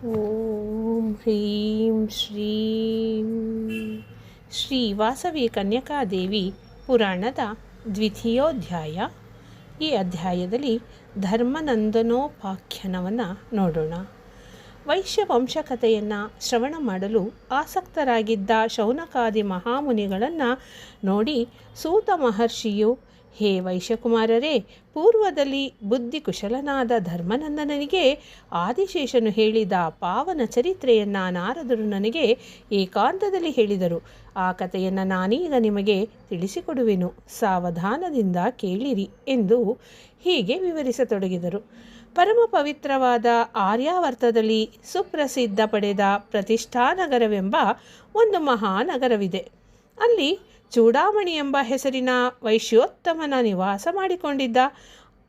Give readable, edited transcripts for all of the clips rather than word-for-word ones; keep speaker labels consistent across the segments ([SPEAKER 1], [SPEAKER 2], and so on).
[SPEAKER 1] ಓಂ ಹ್ರೀಂ ಶ್ರೀಂ ಶ್ರೀ ವಾಸವಿ ಕನ್ಯಕಾದೇವಿ ಪುರಾಣದ ದ್ವಿತೀಯೋಧ್ಯಾಯ. ಈ ಅಧ್ಯಾಯದಲ್ಲಿ ಧರ್ಮನಂದನೋಪಾಖ್ಯಾನವನ್ನು ನೋಡೋಣ. ವೈಶ್ಯವಂಶಕಥೆಯನ್ನು ಶ್ರವಣ ಮಾಡಲು ಆಸಕ್ತರಾಗಿದ್ದ ಶೌನಕಾದಿ ಮಹಾಮುನಿಗಳನ್ನು ನೋಡಿ ಸೂತ ಮಹರ್ಷಿಯು, ಹೇ ವೈಶ್ಯಕುಮಾರರೇ, ಪೂರ್ವದಲ್ಲಿ ಬುದ್ಧಿಕುಶಲನಾದ ಧರ್ಮನಂದನನಿಗೆ ಆದಿಶೇಷನು ಹೇಳಿದ ಪಾವನ ಚರಿತ್ರೆಯನ್ನು ನಾರದರು ನನಗೆ ಏಕಾಂತದಲ್ಲಿ ಹೇಳಿದರು. ಆ ಕಥೆಯನ್ನು ನಾನೀಗ ನಿಮಗೆ ತಿಳಿಸಿಕೊಡುವೆನು, ಸಾವಧಾನದಿಂದ ಕೇಳಿರಿ ಎಂದು ಹೀಗೆ ವಿವರಿಸತೊಡಗಿದರು. ಪರಮ ಪವಿತ್ರವಾದ ಆರ್ಯಾವರ್ತದಲ್ಲಿ ಸುಪ್ರಸಿದ್ಧ ಪಡೆದ ಪ್ರತಿಷ್ಠಾನಗರವೆಂಬ ಒಂದು ಮಹಾನಗರವಿದೆ. ಅಲ್ಲಿ ಚೂಡಾಮಣಿ ಎಂಬ ಹೆಸರಿನ ವೈಶ್ಯೋತ್ತಮನ ನಿವಾಸ ಮಾಡಿಕೊಂಡಿದ್ದ.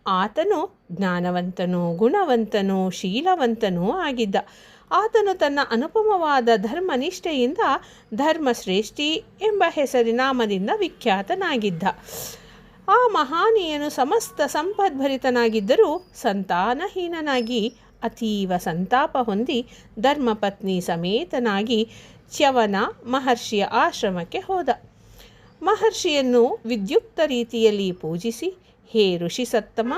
[SPEAKER 1] ಆತನು ಜ್ಞಾನವಂತನೂ ಗುಣವಂತನೂ ಶೀಲವಂತನೂ ಆಗಿದ್ದ. ಆತನು ತನ್ನ ಅನುಪಮವಾದ ಧರ್ಮನಿಷ್ಠೆಯಿಂದ ಧರ್ಮಶ್ರೇಷ್ಠಿ ಎಂಬ ಹೆಸರಿನಾಮದಿಂದ ವಿಖ್ಯಾತನಾಗಿದ್ದ. ಆ ಮಹಾನೀಯನು ಸಮಸ್ತ ಸಂಪದ್ಭರಿತನಾಗಿದ್ದರೂ ಸಂತಾನಹೀನನಾಗಿ ಅತೀವ ಸಂತಾಪ ಹೊಂದಿ ಧರ್ಮಪತ್ನಿ ಸಮೇತನಾಗಿ ಚ್ಯವನ ಮಹರ್ಷಿಯ ಆಶ್ರಮಕ್ಕೆ ಹೋದ. ಮಹರ್ಷಿಯನ್ನು ವಿದ್ಯುಕ್ತ ರೀತಿಯಲ್ಲಿ ಪೂಜಿಸಿ, ಹೇ ಋಷಿ ಸತ್ತಮ,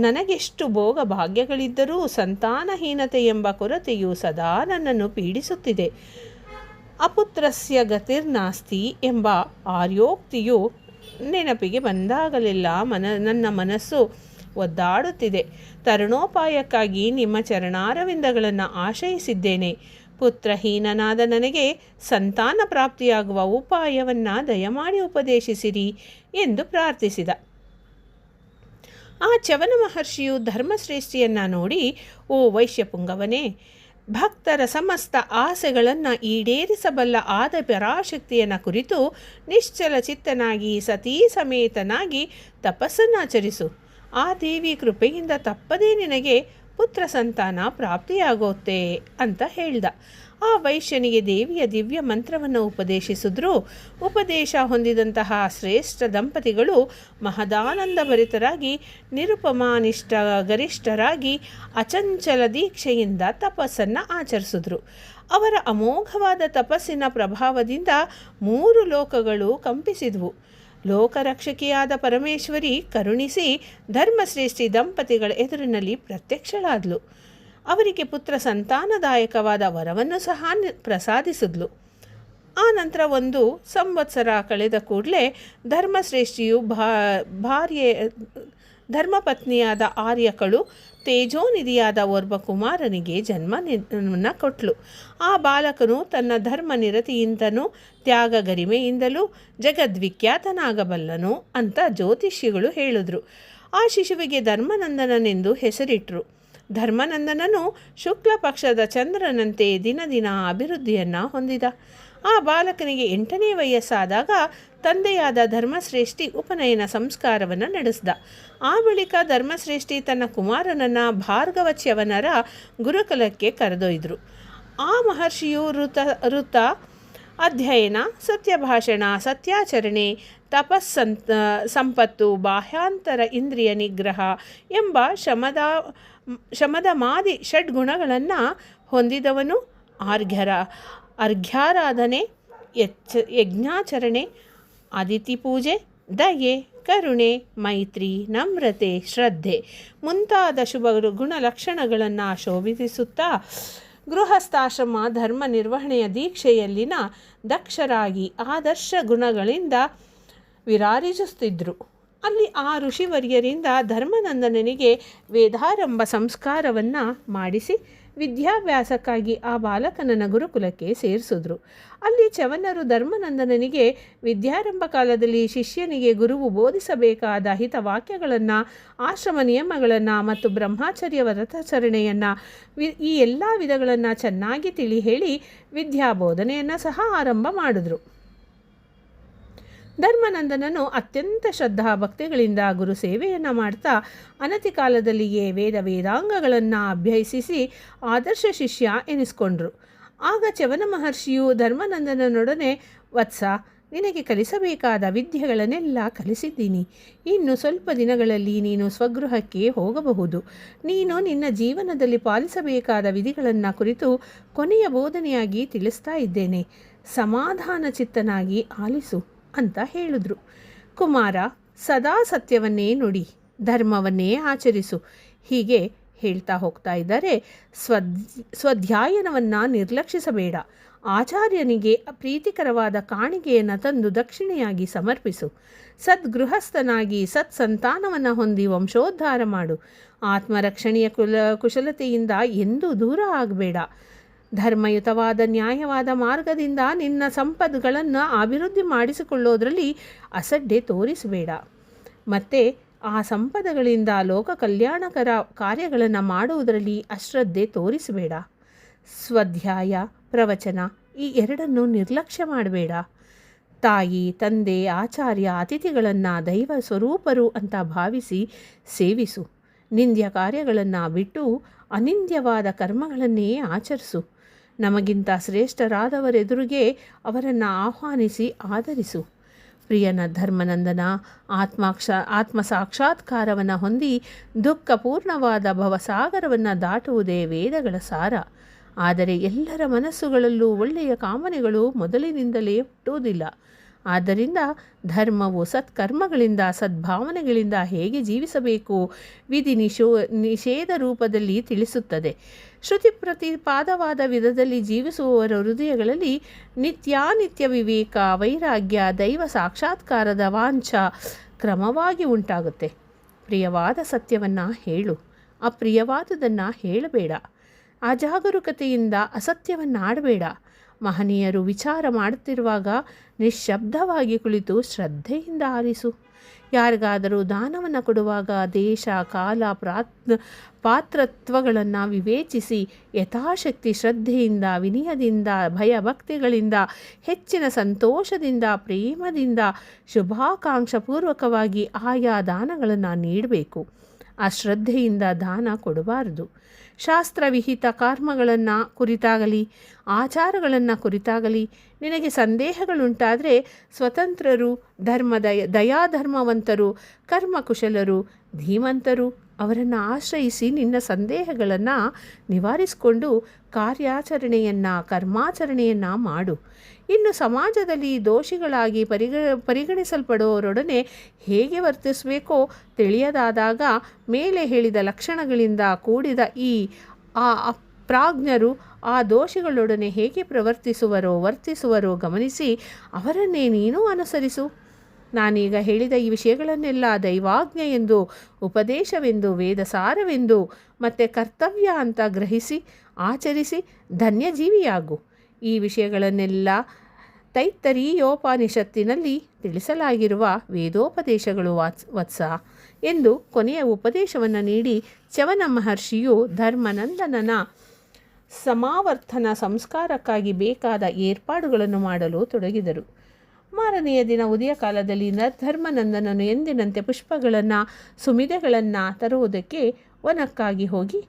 [SPEAKER 1] ನನಗೆಷ್ಟು ಭೋಗ ಭಾಗ್ಯಗಳಿದ್ದರೂ ಸಂತಾನಹೀನತೆ ಎಂಬ ಕೊರತೆಯು ಸದಾ ನನ್ನನ್ನು ಪೀಡಿಸುತ್ತಿದೆ. ಅಪುತ್ರಸ್ಯ ಗತಿರ್ನಾಸ್ತಿ ಎಂಬ ಆರ್ಯೋಕ್ತಿಯು ನೆನಪಿಗೆ ಬಂದಾಗಲೆಲ್ಲ ನನ್ನ ಮನಸ್ಸು ಒದ್ದಾಡುತ್ತಿದೆ. ತರುಣೋಪಾಯಕ್ಕಾಗಿ ನಿಮ್ಮ ಚರಣಾರವಿಂದಗಳನ್ನು ಆಶ್ರಯಿಸಿದ್ದೇನೆ. ಪುತ್ರಹೀನನಾದ ನನಗೆ ಸಂತಾನ ಪ್ರಾಪ್ತಿಯಾಗುವ ಉಪಾಯವನ್ನು ದಯಮಾಡಿ ಉಪದೇಶಿಸಿರಿ ಎಂದು ಪ್ರಾರ್ಥಿಸಿದ. ಆ ಚ್ಯವನ ಮಹರ್ಷಿಯು ಧರ್ಮಶ್ರೇಷ್ಠಿಯನ್ನು ನೋಡಿ, ಓ ವೈಶ್ಯಪುಂಗವನೇ, ಭಕ್ತರ ಸಮಸ್ತ ಆಸೆಗಳನ್ನು ಈಡೇರಿಸಬಲ್ಲ ಆದ ಪರಾಶಕ್ತಿಯನ್ನು ಕುರಿತು ನಿಶ್ಚಲ ಚಿತ್ತನಾಗಿ ಸತೀ ಸಮೇತನಾಗಿ ತಪಸ್ಸನ್ನಾಚರಿಸು. ಆ ದೇವಿ ಕೃಪೆಯಿಂದ ತಪ್ಪದೇ ನಿನಗೆ ಪುತ್ರ ಸಂತಾನ ಪ್ರಾಪ್ತಿಯಾಗುತ್ತೆ ಅಂತ ಹೇಳ್ದ. ಆ ವೈಶ್ಯನಿಗೆ ದೇವಿಯ ದಿವ್ಯ ಮಂತ್ರವನ್ನು ಉಪದೇಶಿಸಿದ್ರು. ಉಪದೇಶ ಹೊಂದಿದಂತಹ ಶ್ರೇಷ್ಠ ದಂಪತಿಗಳು ಮಹದಾನಂದಭರಿತರಾಗಿ ನಿರುಪಮಾನಿಷ್ಠ ಗರಿಷ್ಠರಾಗಿ ಅಚಂಚಲ ದೀಕ್ಷೆಯಿಂದ ತಪಸ್ಸನ್ನು ಆಚರಿಸಿದ್ರು. ಅವರ ಅಮೋಘವಾದ ತಪಸ್ಸಿನ ಪ್ರಭಾವದಿಂದ 3 ಲೋಕಗಳು ಕಂಪಿಸಿದವು. ಲೋಕರಕ್ಷಕಿಯಾದ ಪರಮೇಶ್ವರಿ ಕರುಣಿಸಿ ಧರ್ಮಶ್ರೇಷ್ಠಿ ದಂಪತಿಗಳ ಎದುರಿನಲ್ಲಿ ಪ್ರತ್ಯಕ್ಷಳಾದ್ಲು. ಅವರಿಗೆ ಪುತ್ರ ಸಂತಾನದಾಯಕವಾದ ವರವನ್ನು ಸಹ ಪ್ರಸಾದಿಸಿದ್ಲು. ಆ ನಂತರ 1 ಸಂವತ್ಸರ ಕಳೆದ ಕೂಡಲೇ ಧರ್ಮಶ್ರೇಷ್ಠಿಯು ಧರ್ಮಪತ್ನಿಯಾದ ಆರ್ಯಕಳು ತೇಜೋನಿಧಿಯಾದ ಓರ್ವ ಕುಮಾರನಿಗೆ ಜನ್ಮವನ್ನು ಕೊಟ್ಲು. ಆ ಬಾಲಕನು ತನ್ನ ಧರ್ಮ ನಿರತಿಯಿಂದಲೂ ತ್ಯಾಗ ಗರಿಮೆಯಿಂದಲೂ ಜಗದ್ವಿಖ್ಯಾತನಾಗಬಲ್ಲನು ಅಂತ ಜ್ಯೋತಿಷಿಗಳು ಹೇಳಿದ್ರು. ಆ ಶಿಶುವಿಗೆ ಧರ್ಮನಂದನನೆಂದು ಹೆಸರಿಟ್ಟರು. ಧರ್ಮನಂದನನು ಶುಕ್ಲ ಪಕ್ಷದ ಚಂದ್ರನಂತೆ ದಿನ ಅಭಿವೃದ್ಧಿಯನ್ನು ಹೊಂದಿದ. ಆ ಬಾಲಕನಿಗೆ 8ನೇ ವಯಸ್ಸಾದಾಗ ತಂದೆಯಾದ ಧರ್ಮಶ್ರೇಷ್ಠಿ ಉಪನಯನ ಸಂಸ್ಕಾರವನ್ನು ನಡೆಸಿದ. ಆ ಬಳಿಕ ಧರ್ಮಶ್ರೇಷ್ಠಿ ತನ್ನ ಕುಮಾರನನ್ನು ಭಾರ್ಗವ ಚ್ಯವನರ ಗುರುಕುಲಕ್ಕೆ ಕರೆದೊಯ್ದರು. ಆ ಮಹರ್ಷಿಯು ಋತ ಅಧ್ಯಯನ, ಸತ್ಯಭಾಷಣ, ಸತ್ಯಾಚರಣೆ, ಸಂಪತ್ತು, ಬಾಹ್ಯಾಂತರ ಇಂದ್ರಿಯ ನಿಗ್ರಹ ಎಂಬ ಶಮದಮಾದಿ ಷಡ್ಗುಣಗಳನ್ನು ಹೊಂದಿದವನು. ಅರ್ಘ್ಯಾರಾಧನೆ, ಯಜ್ಞಾಚರಣೆ, ಅದಿತಿ ಪೂಜೆ, ದಯೆ, ಕರುಣೆ, ಮೈತ್ರಿ, ನಮ್ರತೆ, ಶ್ರದ್ಧೆ ಮುಂತಾದ ಶುಭ ಗುಣಲಕ್ಷಣಗಳನ್ನು ಶೋಭಿಸುತ್ತಾ ಗೃಹಸ್ಥಾಶ್ರಮ ಧರ್ಮ ನಿರ್ವಹಣೆಯ ದೀಕ್ಷೆಯಲ್ಲಿನ ದಕ್ಷರಾಗಿ ಆದರ್ಶ ಗುಣಗಳಿಂದ ವಿರಾಜಿಸುತ್ತಿದ್ದರು. ಅಲ್ಲಿ ಆ ಋಷಿವರ್ಯರಿಂದ ಧರ್ಮನಂದನನಿಗೆ ವೇದಾರಂಭ ಸಂಸ್ಕಾರವನ್ನು ಮಾಡಿಸಿ ವಿದ್ಯಾಭ್ಯಾಸಕ್ಕಾಗಿ ಆ ಬಾಲಕನನ್ನು ಗುರುಕುಲಕ್ಕೆ ಸೇರಿಸಿದ್ರು. ಅಲ್ಲಿ ಚ್ಯವನರು ಧರ್ಮನಂದನನಿಗೆ ವಿದ್ಯಾರಂಭ ಕಾಲದಲ್ಲಿ ಶಿಷ್ಯನಿಗೆ ಗುರುವು ಬೋಧಿಸಬೇಕಾದ ಹಿತವಾಕ್ಯಗಳನ್ನು, ಆಶ್ರಮ ನಿಯಮಗಳನ್ನು ಮತ್ತು ಬ್ರಹ್ಮಚರ್ಯ ವ್ರತಾಚರಣೆಯನ್ನು ಈ ಎಲ್ಲ ವಿಧಗಳನ್ನು ಚೆನ್ನಾಗಿ ತಿಳಿ ಹೇಳಿ ವಿದ್ಯಾಬೋಧನೆಯನ್ನು ಸಹ ಆರಂಭ ಮಾಡಿದ್ರು. ಧರ್ಮನಂದನನು ಅತ್ಯಂತ ಶ್ರದ್ಧಾ ಭಕ್ತಿಗಳಿಂದ ಗುರು ಸೇವೆಯನ್ನು ಮಾಡ್ತಾ ಅನತಿ ಕಾಲದಲ್ಲಿಯೇ ವೇದಾಂಗಗಳನ್ನು ಅಭ್ಯಸಿಸಿ ಆದರ್ಶ ಶಿಷ್ಯ ಎನಿಸ್ಕೊಂಡ್ರು. ಆಗ ಚ್ಯವನ ಮಹರ್ಷಿಯು ಧರ್ಮನಂದನನೊಡನೆ, ವತ್ಸ, ನಿನಗೆ ಕಲಿಸಬೇಕಾದ ವಿದ್ಯೆಗಳನ್ನೆಲ್ಲ ಕಲಿಸಿದ್ದೀನಿ. ಇನ್ನು ಸ್ವಲ್ಪ ದಿನಗಳಲ್ಲಿ ನೀನು ಸ್ವಗೃಹಕ್ಕೆ ಹೋಗಬಹುದು. ನೀನು ನಿನ್ನ ಜೀವನದಲ್ಲಿ ಪಾಲಿಸಬೇಕಾದ ವಿಧಿಗಳನ್ನು ಕುರಿತು ಕೊನೆಯ ಬೋಧನೆಯಾಗಿ ತಿಳಿಸ್ತಾ ಇದ್ದೇನೆ. ಸಮಾಧಾನ ಚಿತ್ತನಾಗಿ ಆಲಿಸು ಅಂತ ಹೇಳಿದ್ರು. ಕುಮಾರ, ಸದಾ ಸತ್ಯವನ್ನೇ ನುಡಿ, ಧರ್ಮವನ್ನೇ ಆಚರಿಸು, ಹೀಗೆ ಹೇಳ್ತಾ ಹೋಗ್ತಾ ಇದ್ದಾರೆ. ಸ್ವಧ್ಯಾಯನವನ್ನು ನಿರ್ಲಕ್ಷಿಸಬೇಡ. ಆಚಾರ್ಯನಿಗೆ ಪ್ರೀತಿಕರವಾದ ಕಾಣಿಕೆಯನ್ನು ತಂದು ದಕ್ಷಿಣೆಯಾಗಿ ಸಮರ್ಪಿಸು. ಸದ್ಗೃಹಸ್ಥನಾಗಿ ಸತ್ಸಂತಾನವನ್ನು ಹೊಂದಿ ವಂಶೋದ್ಧಾರ ಮಾಡು. ಆತ್ಮರಕ್ಷಣೆಯ ಕುಶಲತೆಯಿಂದ ಎಂದೂ ದೂರ ಆಗಬೇಡ. ಧರ್ಮಯುತವಾದ ನ್ಯಾಯವಾದ ಮಾರ್ಗದಿಂದ ನಿನ್ನ ಸಂಪದ್ಗಳನ್ನು ಅಭಿವೃದ್ಧಿ ಮಾಡಿಸಿಕೊಳ್ಳೋದ್ರಲ್ಲಿ ಅಸಡ್ಡೆ ತೋರಿಸಬೇಡ. ಮತ್ತು ಆ ಸಂಪದಗಳಿಂದ ಲೋಕ ಕಲ್ಯಾಣಕರ ಕಾರ್ಯಗಳನ್ನು ಮಾಡುವುದರಲ್ಲಿ ಅಶ್ರದ್ಧೆ ತೋರಿಸಬೇಡ. ಸ್ವಾಧ್ಯಾಯ, ಪ್ರವಚನ ಈ ಎರಡನ್ನೂ ನಿರ್ಲಕ್ಷ್ಯ ಮಾಡಬೇಡ. ತಾಯಿ, ತಂದೆ, ಆಚಾರ್ಯ, ಅತಿಥಿಗಳನ್ನು ದೈವ ಸ್ವರೂಪರು ಅಂತ ಭಾವಿಸಿ ಸೇವಿಸು. ನಿಂದ್ಯ ಕಾರ್ಯಗಳನ್ನು ಬಿಟ್ಟು ಅನಿಂದ್ಯವಾದ ಕರ್ಮಗಳನ್ನೇ ಆಚರಿಸು. ನಮಗಿಂತ ಶ್ರೇಷ್ಠರಾದವರೆದುರಿಗೆ ಅವರನ್ನು ಆಹ್ವಾನಿಸಿ ಆದರಿಸು. ಪ್ರಿಯನ ಧರ್ಮನಂದನ ಆತ್ಮ ಸಾಕ್ಷಾತ್ಕಾರವನ್ನು ಹೊಂದಿ ದುಃಖಪೂರ್ಣವಾದ ಭವಸಾಗರವನ್ನು ದಾಟುವುದೇ ವೇದಗಳ ಸಾರ. ಆದರೆ ಎಲ್ಲರ ಮನಸ್ಸುಗಳಲ್ಲೂ ಒಳ್ಳೆಯ ಕಾಮನೆಗಳು ಮೊದಲಿನಿಂದಲೇ ಹುಟ್ಟುವುದಿಲ್ಲ. ಆದ್ದರಿಂದ ಧರ್ಮವು ಸತ್ಕರ್ಮಗಳಿಂದ ಸದ್ಭಾವನೆಗಳಿಂದ ಹೇಗೆ ಜೀವಿಸಬೇಕು ವಿಧಿ ನಿಷೇಧ ರೂಪದಲ್ಲಿ ತಿಳಿಸುತ್ತದೆ. ಶ್ರುತಿ ಪ್ರತಿಪಾದವಾದ ವಿಧದಲ್ಲಿ ಜೀವಿಸುವವರ ಹೃದಯಗಳಲ್ಲಿ ನಿತ್ಯಾನಿತ್ಯ ವಿವೇಕ, ವೈರಾಗ್ಯ, ದೈವ ಸಾಕ್ಷಾತ್ಕಾರದ ವಾಂಛ ಕ್ರಮವಾಗಿ ಉಂಟಾಗುತ್ತೆ. ಪ್ರಿಯವಾದ ಸತ್ಯವನ್ನು ಹೇಳು, ಅಪ್ರಿಯವಾದುದನ್ನು ಹೇಳಬೇಡ. ಅಜಾಗರೂಕತೆಯಿಂದ ಅಸತ್ಯವನ್ನಾಡಬೇಡ. ಮಹನೀಯರು ವಿಚಾರ ಮಾಡುತ್ತಿರುವಾಗ ನಿಶ್ಶಬ್ದವಾಗಿ ಕುಳಿತು ಶ್ರದ್ಧೆಯಿಂದ ಆಲಿಸು. ಯಾರಿಗಾದರೂ ದಾನವನ್ನು ಕೊಡುವಾಗ ದೇಶ, ಕಾಲ, ಪಾತ್ರತ್ವಗಳನ್ನು ವಿವೇಚಿಸಿ ಯಥಾಶಕ್ತಿ ಶ್ರದ್ಧೆಯಿಂದ, ವಿನಯದಿಂದ, ಭಯಭಕ್ತಿಗಳಿಂದ, ಹೆಚ್ಚಿನ ಸಂತೋಷದಿಂದ, ಪ್ರೇಮದಿಂದ, ಶುಭಾಕಾಂಕ್ಷಪೂರ್ವಕವಾಗಿ ಆಯಾ ದಾನಗಳನ್ನು ನೀಡಬೇಕು. ಅಶ್ರದ್ಧೆಯಿಂದ ದಾನ ಕೊಡಬಾರದು. ಶಾಸ್ತ್ರವಿಹಿತ ಕರ್ಮಗಳನ್ನು ಕುರಿತಾಗಲಿ ಆಚಾರಗಳನ್ನು ಕುರಿತಾಗಲಿ ನಿನಗೆ ಸಂದೇಹಗಳುಂಟಾದರೆ ಸ್ವತಂತ್ರರು, ದಯಾಧರ್ಮವಂತರು, ಕರ್ಮಕುಶಲರು, ಧೀಮಂತರು ಅವರನ್ನು ಆಶ್ರಯಿಸಿ ನಿನ್ನ ಸಂದೇಹಗಳನ್ನು ನಿವಾರಿಸಿಕೊಂಡು ಕರ್ಮಾಚರಣೆಯನ್ನು ಮಾಡು. ಇನ್ನು ಸಮಾಜದಲ್ಲಿ ದೋಷಿಗಳಾಗಿ ಪರಿಗಣಿಸಲ್ಪಡುವವರೊಡನೆ ಹೇಗೆ ವರ್ತಿಸಬೇಕೋ ತಿಳಿಯದಾದಾಗ ಮೇಲೆ ಹೇಳಿದ ಲಕ್ಷಣಗಳಿಂದ ಕೂಡಿದ ಆ ಅಪ್ರಾಜ್ಞರು ಆ ದೋಷಿಗಳೊಡನೆ ಹೇಗೆ ವರ್ತಿಸುವರೋ ಗಮನಿಸಿ ಅವರನ್ನೇ ನೀನು ಅನುಸರಿಸು. ನಾನೀಗ ಹೇಳಿದ ಈ ವಿಷಯಗಳನ್ನೆಲ್ಲ ದೈವಾಜ್ಞೆ ಎಂದು, ಉಪದೇಶವೆಂದು, ವೇದಸಾರವೆಂದು ಮತ್ತು ಕರ್ತವ್ಯ ಅಂತ ಗ್ರಹಿಸಿ ಆಚರಿಸಿ ಧನ್ಯಜೀವಿಯಾಗು. ಈ ವಿಷಯಗಳನ್ನೆಲ್ಲ ತೈತ್ತರೀಯೋಪನಿಷತ್ತಿನಲ್ಲಿ ತಿಳಿಸಲಾಗಿರುವ ವೇದೋಪದೇಶಗಳು ವತ್ಸ ಎಂದು ಕೊನೆಯ ಉಪದೇಶವನ್ನು ನೀಡಿ ಚ್ಯವನ ಮಹರ್ಷಿಯು ಧರ್ಮನಂದನನ ಸಮಾವರ್ತನ ಸಂಸ್ಕಾರಕ್ಕಾಗಿ ಬೇಕಾದ ಏರ್ಪಾಡುಗಳನ್ನು ಮಾಡಲು ತೊಡಗಿದರು. ಮಾರನೆಯ ದಿನ ಉದಯ ಕಾಲದಲ್ಲಿ ಧರ್ಮನಂದನನು ಎಂದಿನಂತೆ ಪುಷ್ಪಗಳನ್ನು, ಸುಮಿದೆಗಳನ್ನು ತರುವುದಕ್ಕೆ ವನಕ್ಕಾಗಿ ಹೋಗಿ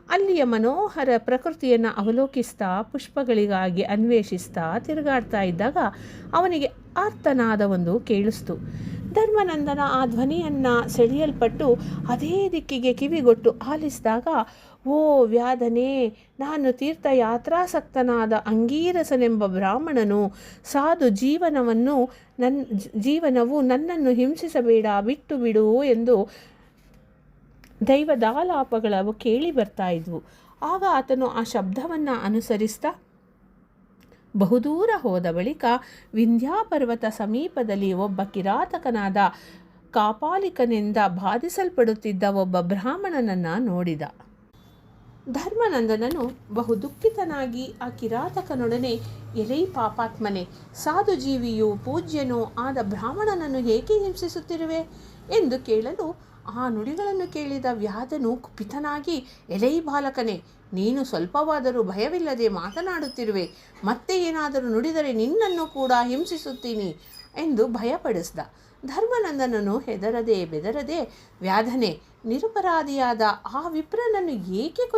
[SPEAKER 1] ಅಲ್ಲಿಯ ಮನೋಹರ ಪ್ರಕೃತಿಯನ್ನು ಅವಲೋಕಿಸ್ತಾ ಪುಷ್ಪಗಳಿಗಾಗಿ ಅನ್ವೇಷಿಸ್ತಾ ತಿರುಗಾಡ್ತಾ ಇದ್ದಾಗ ಅವನಿಗೆ ಆರ್ತನಾದವೊಂದು ಕೇಳಿಸ್ತು. ಧರ್ಮನಂದನ ಆ ಧ್ವನಿಯನ್ನು ಸೆಳೆಯಲ್ಪಟ್ಟು ಅದೇ ದಿಕ್ಕಿಗೆ ಕಿವಿಗೊಟ್ಟು ಆಲಿಸಿದಾಗ, ಓ ವ್ಯಾಧನೇ, ನಾನು ತೀರ್ಥಯಾತ್ರಾಸಕ್ತನಾದ ಅಂಗೀರಸನೆಂಬ ಬ್ರಾಹ್ಮಣನು. ಸಾಧು ಜೀವನವು ನನ್ನನ್ನು ಹಿಂಸಿಸಬೇಡ, ಬಿಟ್ಟು ಬಿಡು ಎಂದು ದೈವದಾಲಾಪಗಳು ಕೇಳಿ ಬರ್ತಾ ಇದ್ವು. ಆಗ ಆತನು ಆ ಶಬ್ದವನ್ನು ಅನುಸರಿಸ್ತಾ ಬಹುದೂರ ಹೋದ ಬಳಿಕ ವಿಂಧ್ಯಾಪರ್ವತ ಸಮೀಪದಲ್ಲಿ ಒಬ್ಬ ಕಿರಾತಕನಾದ ಕಾಪಾಲಿಕನಿಂದ ಬಾಧಿಸಲ್ಪಡುತ್ತಿದ್ದ ಒಬ್ಬ ಬ್ರಾಹ್ಮಣನನ್ನು ನೋಡಿದ. ಧರ್ಮನಂದನನು ಬಹು ದುಃಖಿತನಾಗಿ ಆ ಕಿರಾತಕನೊಡನೆ, ಎಲೈ ಪಾಪಾತ್ಮನೆ, ಸಾಧು ಜೀವಿಯೂ ಪೂಜ್ಯನೂ ಆದ ಬ್ರಾಹ್ಮಣನನ್ನು ಏಕೆ ಹಿಂಸಿಸುತ್ತಿರುವೆ ಎಂದು ಕೇಳಲು, ಆ ನುಡಿಗಳನ್ನು ಕೇಳಿದ ವ್ಯಾಧನು ಕುಪಿತನಾಗಿ, ಎಲೈ ಬಾಲಕನೇ, ನೀನು ಸ್ವಲ್ಪವಾದರೂ ಭಯವಿಲ್ಲದೆ ಮಾತನಾಡುತ್ತಿರುವೆ. ಮತ್ತೆ ಏನಾದರೂ ನುಡಿದರೆ ನಿನ್ನನ್ನು ಕೂಡ ಹಿಂಸಿಸುತ್ತೀನಿ ಎಂದು ಭಯಪಡಿಸಿದ. ಧರ್ಮನಂದನನು ಹೆದರದೆ ಬೆದರದೆ, ವ್ಯಾಧನೆ, ನಿರಪರಾಧಿಯಾದ ಆ ವಿಪ್ರನನ್ನು ಏಕೆ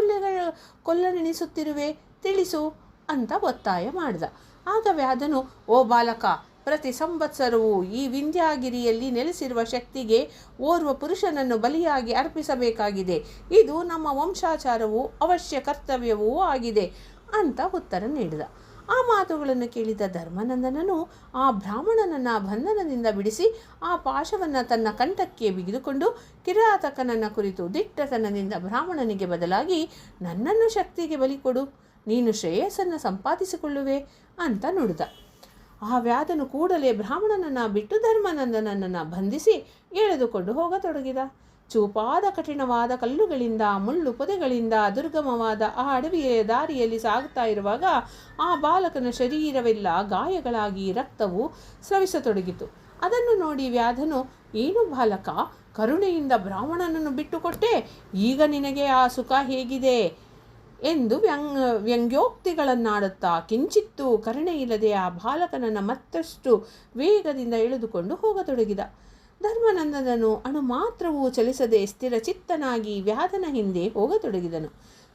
[SPEAKER 1] ಕೊಲ್ಲನೆಣಿಸುತ್ತಿರುವೆ ತಿಳಿಸು ಅಂತ ಒತ್ತಾಯ ಮಾಡಿದ. ಆಗ ವ್ಯಾಧನು, ಓ ಬಾಲಕ, ಪ್ರತಿ ಸಂವತ್ಸರವೂ ಈ ವಿಂಧ್ಯಾಗಿರಿಯಲ್ಲಿ ನೆಲೆಸಿರುವ ಶಕ್ತಿಗೆ ಓರ್ವ ಪುರುಷನನ್ನು ಬಲಿಯಾಗಿ ಅರ್ಪಿಸಬೇಕಾಗಿದೆ. ಇದು ನಮ್ಮ ವಂಶಾಚಾರವೂ ಅವಶ್ಯ ಕರ್ತವ್ಯವೂ ಆಗಿದೆ ಅಂತ ಉತ್ತರ ನೀಡಿದ. ಆ ಮಾತುಗಳನ್ನು ಕೇಳಿದ ಧರ್ಮನಂದನನು ಆ ಬ್ರಾಹ್ಮಣನನ್ನು ಬಂಧನದಿಂದ ಬಿಡಿಸಿ ಆ ಪಾಶವನ್ನು ತನ್ನ ಕಂಠಕ್ಕೆ ಬಿಗಿದುಕೊಂಡು ಕಿರಾತಕನನ್ನು ಕುರಿತು ದಿಟ್ಟತನದಿಂದ ಬ್ರಾಹ್ಮಣನಿಗೆ ಬದಲಾಗಿ ನನ್ನನ್ನು ಶಕ್ತಿಗೆ ಬಲಿ ಕೊಡು, ನೀನು ಶ್ರೇಯಸ್ಸನ್ನು ಸಂಪಾದಿಸಿಕೊಳ್ಳುವೆ ಅಂತ ನುಡಿದ. ಆ ವ್ಯಾಧನು ಕೂಡಲೇ ಬ್ರಾಹ್ಮಣನನ್ನು ಬಿಟ್ಟು ಧರ್ಮನಂದನನ್ನು ಬಂಧಿಸಿ ಎಳೆದುಕೊಂಡು ಹೋಗತೊಡಗಿದ. ಚೂಪಾದ ಕಠಿಣವಾದ ಕಲ್ಲುಗಳಿಂದ ಮುಳ್ಳು ಪೊದೆಗಳಿಂದ ದುರ್ಗಮವಾದ ಆ ಅಡವಿಯ ದಾರಿಯಲ್ಲಿ ಸಾಗುತ್ತಾ ಇರುವಾಗ ಆ ಬಾಲಕನ ಶರೀರವೆಲ್ಲ ಗಾಯಗಳಾಗಿ ರಕ್ತವು ಸ್ರವಿಸತೊಡಗಿತು. ಅದನ್ನು ನೋಡಿ ವ್ಯಾಧನು, ಏನು ಬಾಲಕ, ಕರುಣೆಯಿಂದ ಬ್ರಾಹ್ಮಣನನ್ನು ಬಿಟ್ಟುಕೊಟ್ಟೆ, ಈಗ ನಿನಗೆ ಆ ಸುಖ ಹೇಗಿದೆ ಎಂದು ವ್ಯಂಗ್ಯೋಕ್ತಿಗಳನ್ನಾಡುತ್ತಾ ಕಿಂಚಿತ್ತೂ ಕರುಣೆಯಿಲ್ಲದೆ ಆ ಬಾಲಕನನ್ನು ಮತ್ತಷ್ಟು ವೇಗದಿಂದ ಎಳೆದುಕೊಂಡು ಹೋಗತೊಡಗಿದ. ಧರ್ಮನಂದನನು ಅಣು ಮಾತ್ರವೂ ಚಲಿಸದೆ ಸ್ಥಿರಚಿತ್ತನಾಗಿ ವ್ಯಾಧನ ಹಿಂದೆ ಹೋಗತೊಡಗಿದನು.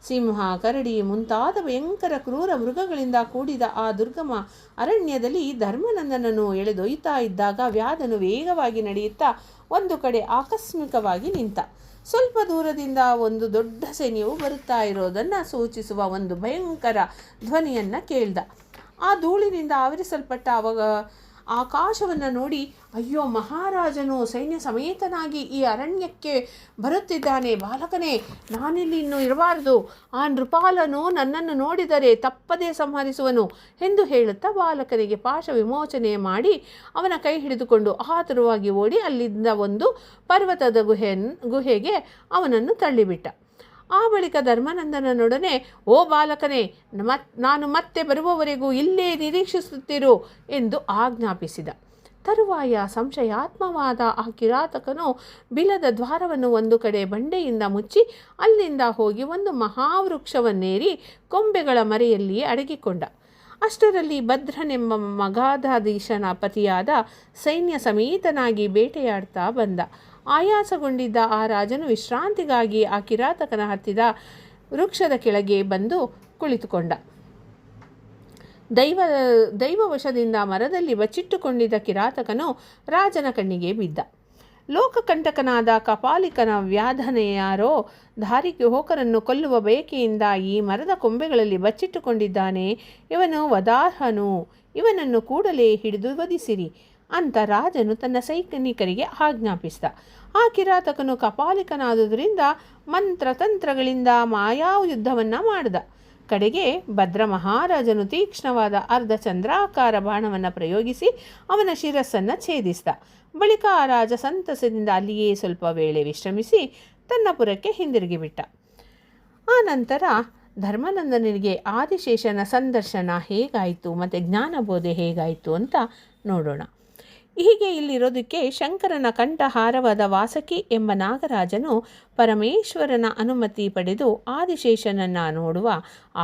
[SPEAKER 1] ಸಿಂಹ, ಕರಡಿ ಮುಂತಾದ ಭಯಂಕರ ಕ್ರೂರ ಮೃಗಗಳಿಂದ ಕೂಡಿದ ಆ ದುರ್ಗಮ ಅರಣ್ಯದಲ್ಲಿ ಧರ್ಮನಂದನನು ಎಳೆದೊಯ್ಯುತ್ತಾ ಇದ್ದಾಗ ವ್ಯಾಧನು ವೇಗವಾಗಿ ನಡೆಯುತ್ತಾ ಒಂದು ಕಡೆ ಆಕಸ್ಮಿಕವಾಗಿ ನಿಂತ. ಸ್ವಲ್ಪ ದೂರದಿಂದ ಒಂದು ದೊಡ್ಡ ಸೈನ್ಯವು ಬರುತ್ತಾ ಇರೋದನ್ನು ಸೂಚಿಸುವ ಒಂದು ಭಯಂಕರ ಧ್ವನಿಯನ್ನು ಕೇಳ್ದ. ಆ ಧೂಳಿನಿಂದ ಆವರಿಸಲ್ಪಟ್ಟ ಆಕಾಶವನ್ನು ನೋಡಿ, ಅಯ್ಯೋ, ಮಹಾರಾಜನು ಸೈನ್ಯ ಸಮೇತನಾಗಿ ಈ ಅರಣ್ಯಕ್ಕೆ ಬರುತ್ತಿದ್ದಾನೆ. ಬಾಲಕನೇ, ನಾನಿಲ್ಲಿ ಇನ್ನೂ ಇರಬಾರದು. ಆ ನೃಪಾಲನು ನನ್ನನ್ನು ನೋಡಿದರೆ ತಪ್ಪದೇ ಸಂಹರಿಸುವನು ಎಂದು ಹೇಳುತ್ತಾ ಬಾಲಕನಿಗೆ ಪಾಶ ವಿಮೋಚನೆ ಮಾಡಿ ಅವನ ಕೈ ಹಿಡಿದುಕೊಂಡು ಆತುರವಾಗಿ ಓಡಿ ಅಲ್ಲಿಂದ ಒಂದು ಪರ್ವತದ ಗುಹೆಗೆ ಅವನನ್ನು ತಳ್ಳಿಬಿಟ್ಟ. ಆ ಬಳಿಕ ಧರ್ಮನಂದನನೊಡನೆ, ಓ ಬಾಲಕನೇ, ನಾನು ಮತ್ತೆ ಬರುವವರೆಗೂ ಇಲ್ಲೇ ನಿರೀಕ್ಷಿಸುತ್ತಿರು ಎಂದು ಆಜ್ಞಾಪಿಸಿದ. ತರುವಾಯ ಸಂಶಯಾತ್ಮವಾದ ಆ ಕಿರಾತಕನು ಬಿಲದ ದ್ವಾರವನ್ನು ಒಂದು ಕಡೆ ಬಂಡೆಯಿಂದ ಮುಚ್ಚಿ ಅಲ್ಲಿಂದ ಹೋಗಿ ಒಂದು ಮಹಾವೃಕ್ಷವನ್ನೇರಿ ಕೊಂಬೆಗಳ ಮರೆಯಲ್ಲಿ ಅಡಗಿಕೊಂಡ. ಅಷ್ಟರಲ್ಲಿ ಭದ್ರನೆಂಬ ಮಗಾಧಾಧೀಶನ ಪತಿಯಾದ ಸೈನ್ಯ ಸಮೇತನಾಗಿ ಬೇಟೆಯಾಡ್ತಾ ಬಂದ. ಆಯಾಸಗೊಂಡಿದ್ದ ಆ ರಾಜನು ವಿಶ್ರಾಂತಿಗಾಗಿ ಆ ಕಿರಾತಕನ ಹತ್ತಿದ ವೃಕ್ಷದ ಕೆಳಗೆ ಬಂದು ಕುಳಿತುಕೊಂಡ. ದೈವವಶದಿಂದ ಮರದಲ್ಲಿ ಬಚ್ಚಿಟ್ಟುಕೊಂಡಿದ್ದ ಕಿರಾತಕನು ರಾಜನ ಕಣ್ಣಿಗೆ ಬಿದ್ದ. ಲೋಕಕಂಟಕನಾದ ಕಪಾಲಿಕನ ವ್ಯಾಧನೆಯಾರೋ ದಾರಿಗೆ ಹೋಕರನ್ನು ಕೊಲ್ಲುವ ಬಯಕೆಯಿಂದ ಈ ಮರದ ಕೊಂಬೆಗಳಲ್ಲಿ ಬಚ್ಚಿಟ್ಟುಕೊಂಡಿದ್ದಾನೆ. ಇವನು ವದಾರ್ಹನು, ಇವನನ್ನು ಕೂಡಲೇ ಹಿಡಿದು ವಧಿಸಿರಿ ಅಂತ ರಾಜನು ತನ್ನ ಸೈನಿಕರಿಗೆ ಆಜ್ಞಾಪಿಸಿದ. ಆ ಕಿರಾತಕನು ಕಪಾಲಿಕನಾದುದರಿಂದ ಮಂತ್ರತಂತ್ರಗಳಿಂದ ಮಾಯಾಯುದ್ಧವನ್ನು ಮಾಡಿದ. ಕಡೆಗೆ ಭದ್ರ ಮಹಾರಾಜನು ತೀಕ್ಷ್ಣವಾದ ಅರ್ಧ ಚಂದ್ರಾಕಾರ ಬಾಣವನ್ನು ಪ್ರಯೋಗಿಸಿ ಅವನ ಶಿರಸ್ಸನ್ನು ಛೇದಿಸಿದ. ಬಳಿಕ ಆ ರಾಜ ಸಂತಸದಿಂದ ಅಲ್ಲಿಯೇ ಸ್ವಲ್ಪ ವೇಳೆ ವಿಶ್ರಮಿಸಿ ತನ್ನ ಪುರಕ್ಕೆ ಹಿಂದಿರುಗಿಬಿಟ್ಟ. ಆ ನಂತರ ಧರ್ಮನಂದನಿಗೆ ಆದಿಶೇಷನ ಸಂದರ್ಶನ ಹೇಗಾಯಿತು ಮತ್ತು ಜ್ಞಾನಬೋಧೆ ಹೇಗಾಯಿತು ಅಂತ ನೋಡೋಣ. ಹೀಗೆ ಇಲ್ಲಿರೋದಕ್ಕೆ ಶಂಕರನ ಕಂಠಹಾರವಾದ ವಾಸಕಿ ಎಂಬ ನಾಗರಾಜನು ಪರಮೇಶ್ವರನ ಅನುಮತಿ ಪಡೆದು ಆದಿಶೇಷನನ್ನು ನೋಡುವ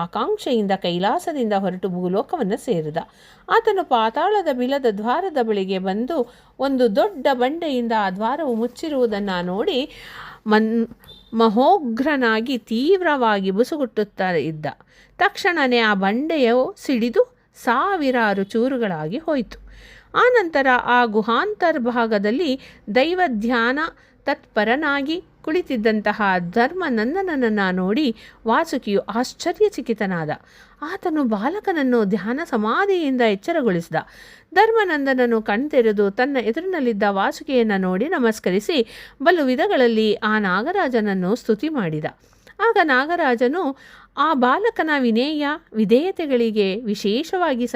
[SPEAKER 1] ಆಕಾಂಕ್ಷೆಯಿಂದ ಕೈಲಾಸದಿಂದ ಹೊರಟು ಭೂಲೋಕವನ್ನು ಸೇರಿದ. ಆತನು ಪಾತಾಳದ ಬಿಲದ ದ್ವಾರದ ಬಳಿಗೆ ಬಂದು ಒಂದು ದೊಡ್ಡ ಬಂಡೆಯಿಂದ ಆ ದ್ವಾರವು ಮುಚ್ಚಿರುವುದನ್ನು ನೋಡಿ ಮಹೋಗ್ರನಾಗಿ ತೀವ್ರವಾಗಿ ಬುಸುಗುಟ್ಟುತ್ತಾ ಇದ್ದ. ತಕ್ಷಣವೇ ಆ ಬಂಡೆಯು ಸಿಡಿದು ಸಾವಿರಾರು ಚೂರುಗಳಾಗಿ ಹೋಯಿತು. ಆನಂತರ ಆ ಗುಹಾಂತರ್ಭಾಗದಲ್ಲಿ ದೈವಧ್ಯಾನ ತತ್ಪರನಾಗಿ ಕುಳಿತಿದ್ದಂತಹ ಧರ್ಮನಂದನನನ್ನು ನೋಡಿ ವಾಸುಕಿಯು ಆಶ್ಚರ್ಯಚಕಿತನಾದ. ಆತನು ಬಾಲಕನನ್ನು ಧ್ಯಾನ ಸಮಾಧಿಯಿಂದ ಎಚ್ಚರಗೊಳಿಸಿದ. ಧರ್ಮನಂದನನು ಕಣ್ತೆರೆದು ತನ್ನ ಎದುರಿನಲ್ಲಿದ್ದ ವಾಸುಕಿಯನ್ನು ನೋಡಿ ನಮಸ್ಕರಿಸಿ ಬಲು ವಿಧಗಳಲ್ಲಿ ಆ ನಾಗರಾಜನನ್ನು ಸ್ತುತಿ ಮಾಡಿದ. ಆಗ ನಾಗರಾಜನು ಆ ಬಾಲಕನ ವಿನೇಯ ವಿಧೇಯತೆಗಳಿಗೆ ವಿಶೇಷವಾಗಿ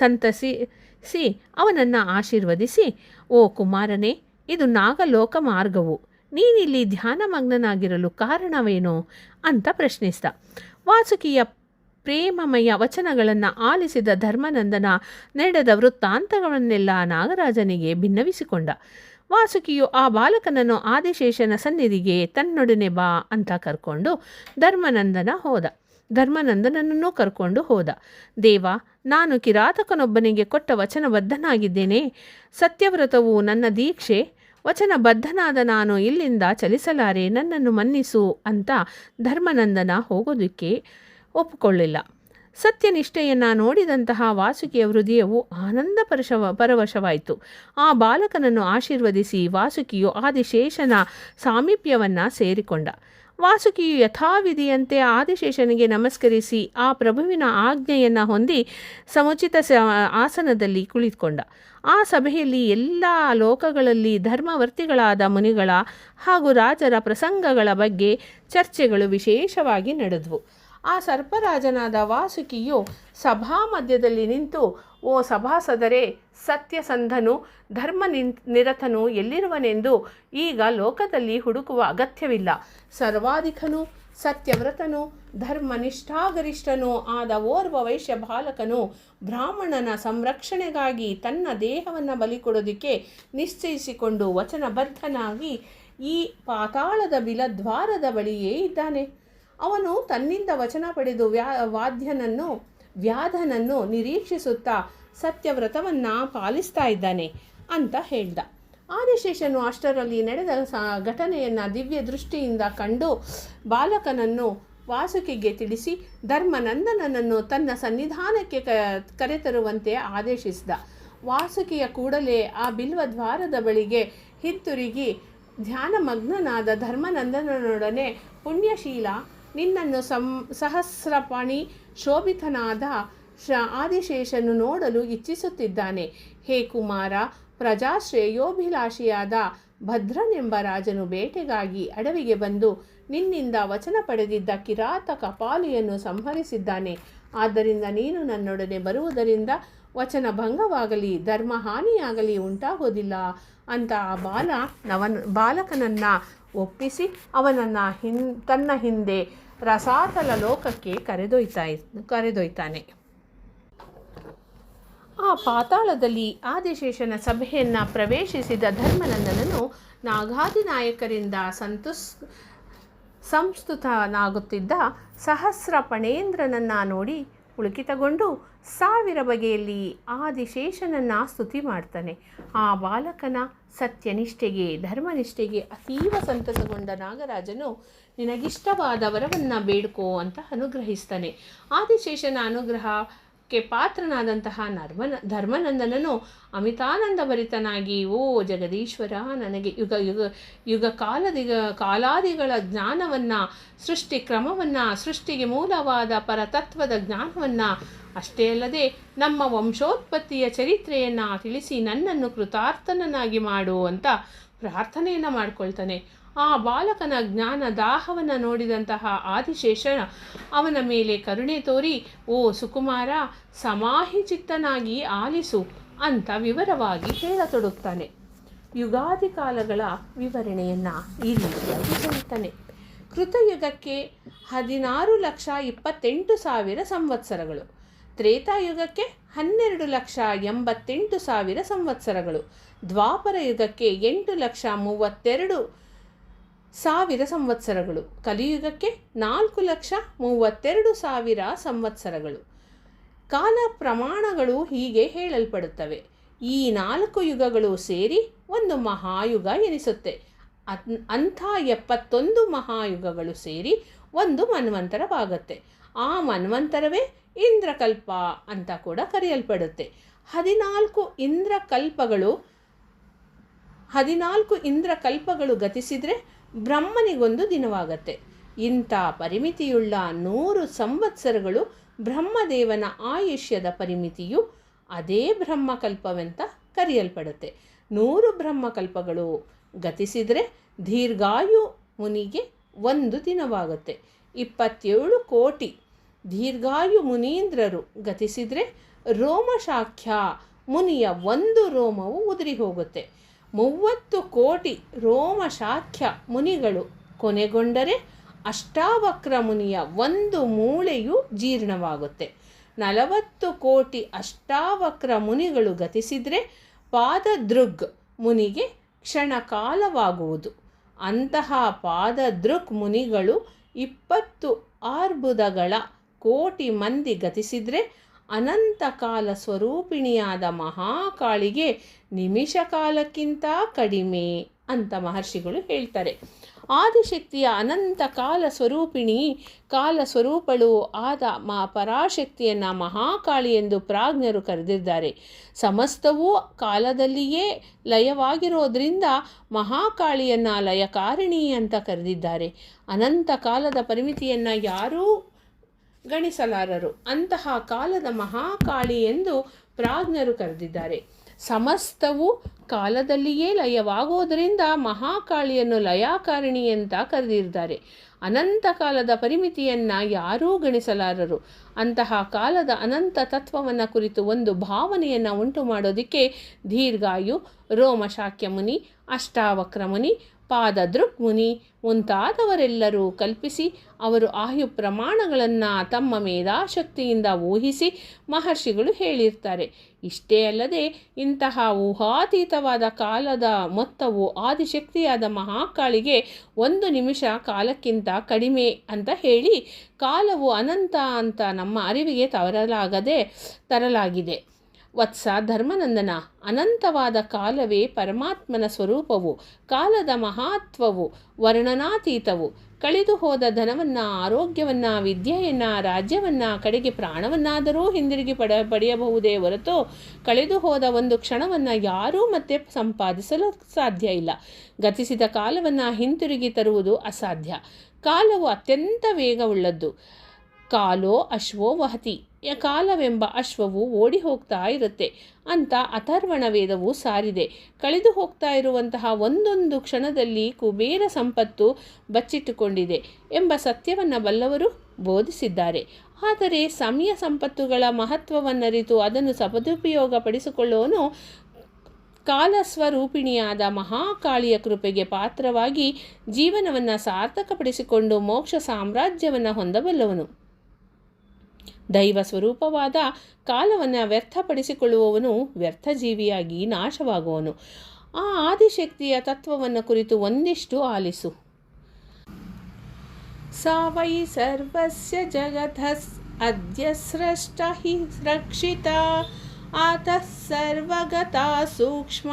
[SPEAKER 1] ಸಂತಸಿಸಿ ಅವನನ್ನು ಆಶೀರ್ವದಿಸಿ, ಓ ಕುಮಾರನೇ, ಇದು ನಾಗಲೋಕ ಮಾರ್ಗವು. ನೀನಿಲ್ಲಿ ಧ್ಯಾನಮಗ್ನನಾಗಿರಲು ಕಾರಣವೇನೋ ಅಂತ ಪ್ರಶ್ನಿಸಿದ. ವಾಸುಕಿಯ ಪ್ರೇಮಮಯ ವಚನಗಳನ್ನು ಆಲಿಸಿದ ಧರ್ಮನಂದನ ನಡೆದ ವೃತ್ತಾಂತಗಳನ್ನೆಲ್ಲ ನಾಗರಾಜನಿಗೆ ಭಿನ್ನವಿಸಿಕೊಂಡ. ವಾಸುಕಿಯು ಆ ಬಾಲಕನನ್ನು ಆದಿಶೇಷನ ಸನ್ನಿಧಿಗೆ ತನ್ನೊಡನೆ ಬಾ ಅಂತ ಧರ್ಮನಂದನನ್ನು ಕರ್ಕೊಂಡು ಹೋದ. ದೇವ, ನಾನು ಕಿರಾತಕನೊಬ್ಬನಿಗೆ ಕೊಟ್ಟ ವಚನಬದ್ಧನಾಗಿದ್ದೇನೆ. ಸತ್ಯವ್ರತವು ನನ್ನ ದೀಕ್ಷೆ. ವಚನಬದ್ಧನಾದ ನಾನು ಇಲ್ಲಿಂದ ಚಲಿಸಲಾರೆ, ನನ್ನನ್ನು ಮನ್ನಿಸು ಅಂತ ಧರ್ಮನಂದನ ಹೋಗೋದಕ್ಕೆ ಒಪ್ಪಿಕೊಳ್ಳಿಲ್ಲ. ಸತ್ಯನಿಷ್ಠೆಯನ್ನು ನೋಡಿದಂತಹ ವಾಸುಕಿಯ ಹೃದಯವು ಆನಂದ ಪರವಶವಾಯಿತು. ಆ ಬಾಲಕನನ್ನು ಆಶೀರ್ವದಿಸಿ ವಾಸುಕಿಯು ಆದಿಶೇಷನ ಸಾಮೀಪ್ಯವನ್ನು ಸೇರಿಕೊಂಡ. ವಾಸುಕಿಯು ಯಥಾವಿಧಿಯಂತೆ ಆದಿಶೇಷನಿಗೆ ನಮಸ್ಕರಿಸಿ ಆ ಪ್ರಭುವಿನ ಆಜ್ಞೆಯನ್ನು ಹೊಂದಿ ಸಮುಚಿತ ಆಸನದಲ್ಲಿ ಕುಳಿತುಕೊಂಡ. ಆ ಸಭೆಯಲ್ಲಿ ಎಲ್ಲ ಲೋಕಗಳಲ್ಲಿ ಧರ್ಮವರ್ತಿಗಳಾದ ಮುನಿಗಳ ಹಾಗೂ ರಾಜರ ಪ್ರಸಂಗಗಳ ಬಗ್ಗೆ ಚರ್ಚೆಗಳು ವಿಶೇಷವಾಗಿ ನಡೆದವು. ಆ ಸರ್ಪರಾಜನಾದ ವಾಸುಕಿಯು ಸಭಾ ಮಧ್ಯದಲ್ಲಿ ನಿಂತು, ಓ ಸಭಾಸದರೇ, ಸತ್ಯಸಂಧನು ನಿರತನು ಎಲ್ಲಿರುವನೆಂದು ಈಗ ಲೋಕದಲ್ಲಿ ಹುಡುಕುವ ಅಗತ್ಯವಿಲ್ಲ. ಸರ್ವಾಧಿಕನು ಸತ್ಯವ್ರತನು ಧರ್ಮನಿಷ್ಠಾಗರಿಷ್ಠನೂ ಆದ ಓರ್ವ ವೈಶ್ಯ ಬಾಲಕನು ಬ್ರಾಹ್ಮಣನ ಸಂರಕ್ಷಣೆಗಾಗಿ ತನ್ನ ದೇಹವನ್ನು ಬಲಿಕೊಡೋದಕ್ಕೆ ನಿಶ್ಚಯಿಸಿಕೊಂಡು ವಚನಬದ್ಧನಾಗಿ ಈ ಪಾತಾಳದ ಬಿಲದ್ವಾರದ ಬಳಿಯೇ ಇದ್ದಾನೆ. ಅವನು ತನ್ನಿಂದ ವಚನ ಪಡೆದು ವ್ಯಾಧನನ್ನು ನಿರೀಕ್ಷಿಸುತ್ತಾ ಸತ್ಯವ್ರತವನ್ನು ಪಾಲಿಸ್ತಾ ಇದ್ದಾನೆ ಅಂತ ಹೇಳ್ದ. ಆದಿಶೇಷನು ಅಷ್ಟರಲ್ಲಿ ನಡೆದ ಘಟನೆಯನ್ನು ದಿವ್ಯ ದೃಷ್ಟಿಯಿಂದ ಕಂಡು ಬಾಲಕನನ್ನು ವಾಸುಕಿಗೆ ತಿಳಿಸಿ ಧರ್ಮನಂದನನನ್ನು ತನ್ನ ಸನ್ನಿಧಾನಕ್ಕೆ ಕರೆತರುವಂತೆ ಆದೇಶಿಸಿದ. ವಾಸುಕಿಯ ಕೂಡಲೇ ಆ ಬಿಲ್ವದ್ವಾರದ ಬಳಿಗೆ ಹಿಂತಿರುಗಿ ಧ್ಯಾನಮಗ್ನನಾದ ಧರ್ಮನಂದನನೊಡನೆ, ಪುಣ್ಯಶೀಲ, ನಿನ್ನನ್ನು ಸಹಸ್ರಪಾಣಿ ಶೋಭಿತನಾದ ಆದಿಶೇಷನು ನೋಡಲು ಇಚ್ಛಿಸುತ್ತಿದ್ದಾನೆ. ಹೇ ಕುಮಾರ, ಪ್ರಜಾಶ್ರೇಯೋಭಿಲಾಷಿಯಾದ ಭದ್ರನೆಂಬ ರಾಜನು ಬೇಟೆಗಾಗಿ ಅಡವಿಗೆ ಬಂದು ನಿನ್ನಿಂದ ವಚನ ಪಡೆದಿದ್ದ ಕಿರಾತ ಕಪಾಲಿಯನ್ನು ಸಂಹರಿಸಿದ್ದಾನೆ. ಆದ್ದರಿಂದ ನೀನು ನನ್ನೊಡನೆ ಬರುವುದರಿಂದ ವಚನ ಭಂಗವಾಗಲಿ ಧರ್ಮಹಾನಿಯಾಗಲಿ ಉಂಟಾಗೋದಿಲ್ಲ ಅಂತ ಆ ಬಾಲಕನನ್ನು ಒಪ್ಪಿಸಿ ಅವನನ್ನು ತನ್ನ ಹಿಂದೆ ರಸಾತಲ ಲೋಕಕ್ಕೆ ಕರೆದೊಯ್ತಾನೆ. ಆ ಪಾತಾಳದಲ್ಲಿ ಆದಿಶೇಷನ ಸಭೆಯನ್ನು ಪ್ರವೇಶಿಸಿದ ಧರ್ಮನಂದನನು ನಾಗಾದಿನಾಯಕರಿಂದ ಸಂಸ್ತುತನಾಗುತ್ತಿದ್ದ ಸಹಸ್ರಪಣೇಂದ್ರನನ್ನು ನೋಡಿ ಪುಳಕಿತಗೊಂಡು 1000 ಬಗೆಯಲ್ಲಿ ಆದಿಶೇಷನನ್ನು ಸ್ತುತಿ ಮಾಡ್ತಾನೆ. ಆ ಬಾಲಕನ ಸತ್ಯನಿಷ್ಠೆಗೆ ಧರ್ಮನಿಷ್ಠೆಗೆ ಅತೀವ ಸಂತಸಗೊಂಡ ನಾಗರಾಜನು, ನಿನಗಿಷ್ಟವಾದ ವರವನ್ನು ಬೇಡ್ಕೋ ಅಂತ ಅನುಗ್ರಹಿಸ್ತಾನೆ. ಆದಿಶೇಷನ ಅನುಗ್ರಹಕ್ಕೆ ಪಾತ್ರನಾದಂತಹ ಧರ್ಮನಂದನನು ಅಮಿತಾನಂದಭರಿತನಾಗಿ, ಓ ಜಗದೀಶ್ವರ, ನನಗೆ ಕಾಲಾದಿಗಳ ಜ್ಞಾನವನ್ನು, ಸೃಷ್ಟಿ ಕ್ರಮವನ್ನು, ಸೃಷ್ಟಿಗೆ ಮೂಲವಾದ ಪರತತ್ವದ ಜ್ಞಾನವನ್ನು, ಅಷ್ಟೇ ಅಲ್ಲದೆ ನಮ್ಮ ವಂಶೋತ್ಪತ್ತಿಯ ಚರಿತ್ರೆಯನ್ನು ತಿಳಿಸಿ ನನ್ನನ್ನು ಕೃತಾರ್ಥನನ್ನಾಗಿ ಮಾಡು ಅಂತ ಪ್ರಾರ್ಥನೆಯನ್ನು ಮಾಡ್ಕೊಳ್ತಾನೆ. ಆ ಬಾಲಕನ ಜ್ಞಾನ ದಾಹವನ್ನು ನೋಡಿದಂತಹ ಆದಿಶೇಷ ಅವನ ಮೇಲೆ ಕರುಣೆ ತೋರಿ, ಓ ಸುಕುಮಾರ, ಸಮಾಹಿ ಚಿತ್ತನಾಗಿ ಆಲಿಸು ಅಂತ ವಿವರವಾಗಿ ಹೇಳತೊಡಗ್ತಾನೆ. ಯುಗಾದಿ ಕಾಲಗಳ ವಿವರಣೆಯನ್ನು ಈ ರೀತಿಯಾಗಿ ಹೇಳ್ತಾನೆ. ಕೃತಯುಗಕ್ಕೆ 16,28,000 ಸಂವತ್ಸರಗಳು, ತ್ರೇತಾಯುಗಕ್ಕೆ 12,88,000 ಸಂವತ್ಸರಗಳು, ದ್ವಾಪರ ಯುಗಕ್ಕೆ 8,32,000 ಸಂವತ್ಸರಗಳು, ಕಲಿಯುಗಕ್ಕೆ 4,32,000 ಸಂವತ್ಸರಗಳು. ಕಾಲ ಪ್ರಮಾಣಗಳು ಹೀಗೆ ಹೇಳಲ್ಪಡುತ್ತವೆ. ಈ 4 ಯುಗಗಳು ಸೇರಿ ಒಂದು ಮಹಾಯುಗ ಎನಿಸುತ್ತೆ. ಅಂಥ 71 ಮಹಾಯುಗಗಳು ಸೇರಿ ಒಂದು ಮನ್ವಂತರವಾಗುತ್ತೆ. ಆ ಮನ್ವಂತರವೇ ಇಂದ್ರಕಲ್ಪ ಅಂತ ಕೂಡ ಕರೆಯಲ್ಪಡುತ್ತೆ. 14 ಇಂದ್ರಕಲ್ಪಗಳು ಗತಿಸಿದರೆ ಬ್ರಹ್ಮನಿಗೊಂದು ದಿನವಾಗತ್ತೆ. ಇಂಥ ಪರಿಮಿತಿಯುಳ್ಳ 100 ಸಂವತ್ಸರಗಳು ಬ್ರಹ್ಮದೇವನ ಆಯುಷ್ಯದ ಪರಿಮಿತಿಯು ಅದೇ ಬ್ರಹ್ಮಕಲ್ಪವೆಂತ ಕರೆಯಲ್ಪಡುತ್ತೆ. 100 ಬ್ರಹ್ಮಕಲ್ಪಗಳು ಗತಿಸಿದರೆ ದೀರ್ಘಾಯು ಮುನಿಗೆ 1 ದಿನವಾಗುತ್ತೆ. 27 ಕೋಟಿ ದೀರ್ಘಾಯು ಮುನೀಂದ್ರರು ಗತಿಸಿದರೆ ರೋಮಶಾಖ್ಯ ಮುನಿಯ 1 ರೋಮವು ಉದುರಿ ಹೋಗುತ್ತೆ. 30 ಕೋಟಿ ರೋಮಶಾಖ್ಯ ಮುನಿಗಳು ಕೊನೆಗೊಂಡರೆ ಅಷ್ಟಾವಕ್ರ ಮುನಿಯ 1 ಮೂಳೆಯು ಜೀರ್ಣವಾಗುತ್ತೆ. 40 ಕೋಟಿ ಅಷ್ಟಾವಕ್ರ ಮುನಿಗಳು ಗತಿಸಿದರೆ ಪಾದದೃಗ್ ಮುನಿಗೆ ಕ್ಷಣಕಾಲವಾಗುವುದು. ಅಂತಹ ಪಾದದೃಕ್ ಮುನಿಗಳು 20 ಆರ್ಬುದಗಳ ಕೋಟಿ ಮಂದಿ ಗತಿಸಿದರೆ ಅನಂತಕಾಲ ಸ್ವರೂಪಿಣಿಯಾದ ಮಹಾಕಾಳಿಗೆ ನಿಮಿಷ ಕಾಲಕ್ಕಿಂತ ಕಡಿಮೆ ಅಂತ ಮಹರ್ಷಿಗಳು ಹೇಳ್ತಾರೆ. ಆದಿಶಕ್ತಿಯ ಅನಂತ ಕಾಲ ಸ್ವರೂಪಳು ಆದ ಪರಾಶಕ್ತಿಯನ್ನು ಮಹಾಕಾಳಿ ಎಂದು ಪ್ರಾಜ್ಞರು ಕರೆದಿದ್ದಾರೆ. ಸಮಸ್ತವೂ ಕಾಲದಲ್ಲಿಯೇ ಲಯವಾಗಿರೋದ್ರಿಂದ ಮಹಾಕಾಳಿಯನ್ನು ಲಯಕಾರಿಣಿ ಅಂತ ಕರೆದಿದ್ದಾರೆ. ಅನಂತ ಕಾಲದ ಪರಿಮಿತಿಯನ್ನು ಯಾರೂ ಗಣಿಸಲಾರರು. ಅಂತಹ ಕಾಲದ ಮಹಾಕಾಳಿ ಎಂದು ಪ್ರಾಜ್ಞರು ಕರೆದಿದ್ದಾರೆ. ಸಮಸ್ತವು ಕಾಲದಲ್ಲಿಯೇ ಲಯವಾಗೋದರಿಂದ ಮಹಾಕಾಳಿಯನ್ನು ಲಯಕಾರಿಣಿ ಅಂತ ಕರೆದಿದ್ದಾರೆ. ಅನಂತ ಕಾಲದ ಪರಿಮಿತಿಯನ್ನು ಯಾರೂ ಗಣಿಸಲಾರರು. ಅಂತಹ ಕಾಲದ ಅನಂತ ತತ್ವವನ್ನು ಕುರಿತು ಒಂದು ಭಾವನೆಯನ್ನು ಉಂಟು ಮಾಡೋದಕ್ಕೆ ದೀರ್ಘಾಯು, ರೋಮಶಾಕ್ಯ ಮುನಿ, ಅಷ್ಟಾವಕ್ರ ಮುನಿ, ಪಾದದೃಕ್ ಮುನಿ ಮುಂತಾದವರೆಲ್ಲರೂ ಕಲ್ಪಿಸಿ ಅವರು ಆಯು ಪ್ರಮಾಣಗಳನ್ನು ತಮ್ಮ ಮೇಧಾಶಕ್ತಿಯಿಂದ ಊಹಿಸಿ ಮಹರ್ಷಿಗಳು ಹೇಳಿರ್ತಾರೆ. ಇಷ್ಟೇ ಅಲ್ಲದೆ ಇಂತಹ ಊಹಾತೀತವಾದ ಕಾಲದ ಮೊತ್ತವು ಆದಿಶಕ್ತಿಯಾದ ಮಹಾಕಾಳಿಗೆ 1 ನಿಮಿಷ ಕಾಲಕ್ಕಿಂತ ಕಡಿಮೆ ಅಂತ ಹೇಳಿ ಕಾಲವು ಅನಂತ ಅಂತ ನಮ್ಮ ಅರಿವಿಗೆ ತರಲಾಗಿದೆ. ವತ್ಸ ಧರ್ಮನಂದನ, ಅನಂತವಾದ ಕಾಲವೇ ಪರಮಾತ್ಮನ ಸ್ವರೂಪವು. ಕಾಲದ ಮಹತ್ವವು ವರ್ಣನಾತೀತವು. ಕಳೆದು ಹೋದ ಧನವನ್ನು, ಆರೋಗ್ಯವನ್ನು, ವಿದ್ಯೆಯನ್ನು, ರಾಜ್ಯವನ್ನು, ಕಡೆಗೆ ಪ್ರಾಣವನ್ನಾದರೂ ಹಿಂದಿರುಗಿ ಪಡೆಯಬಹುದೇ ಹೊರತು ಕಳೆದು ಹೋದ ಒಂದು ಕ್ಷಣವನ್ನು ಯಾರೂ ಮತ್ತೆ ಸಂಪಾದಿಸಲು ಸಾಧ್ಯ ಇಲ್ಲ. ಗತಿಸಿದ ಕಾಲವನ್ನು ಹಿಂತಿರುಗಿ ತರುವುದು ಅಸಾಧ್ಯ. ಕಾಲವು ಅತ್ಯಂತ ವೇಗವುಳ್ಳದ್ದು. ಕಾಲೋ ಅಶ್ವೋ ವಹತಿ, ಕಾಲವೆಂಬ ಅಶ್ವವು ಓಡಿ ಹೋಗ್ತಾ ಇರುತ್ತೆ ಅಂತ ಅಥರ್ವಣ ವೇದವು ಸಾರಿದೆ. ಕಳೆದು ಹೋಗ್ತಾ ಇರುವಂತಹ ಒಂದೊಂದು ಕ್ಷಣದಲ್ಲಿ ಕುಬೇರ ಸಂಪತ್ತು ಬಚ್ಚಿಟ್ಟುಕೊಂಡಿದೆ ಎಂಬ ಸತ್ಯವನ್ನು ಬಲ್ಲವರು ಬೋಧಿಸಿದ್ದಾರೆ. ಆದರೆ ಸಮಯ ಸಂಪತ್ತುಗಳ ಮಹತ್ವವನ್ನರಿತು ಅದನ್ನು ಸದುಪಯೋಗ ಪಡಿಸಿಕೊಳ್ಳೋನು ಕಾಲಸ್ವರೂಪಿಣಿಯಾದ ಮಹಾಕಾಳಿಯ ಕೃಪೆಗೆ ಪಾತ್ರವಾಗಿ ಜೀವನವನ್ನು ಸಾರ್ಥಕಪಡಿಸಿಕೊಂಡು ಮೋಕ್ಷ ಸಾಮ್ರಾಜ್ಯವನ್ನು ಹೊಂದಬಲ್ಲವನು. ದೈವ ಸ್ವರೂಪವಾದ ಕಾಲವನ್ನು ವ್ಯರ್ಥಪಡಿಸಿಕೊಳ್ಳುವವನು ವ್ಯರ್ಥ ಜೀವಿಯಾಗಿ ನಾಶವಾಗುವನು. ಆ ಆದಿಶಕ್ತಿಯ ತತ್ವವನ್ನು ಕುರಿತು ಒಂದಿಷ್ಟು ಆಲಿಸು. ಸಾ ವೈ ಸರ್ವಸ್ಯ ಜಗತಃ ಅದ್ಯ ಸ್ರಷ್ಟ ಹಿ ರಕ್ಷಿತಾ ಆತಃ ಸರ್ವಗತಾ ಸೂಕ್ಷ್ಮ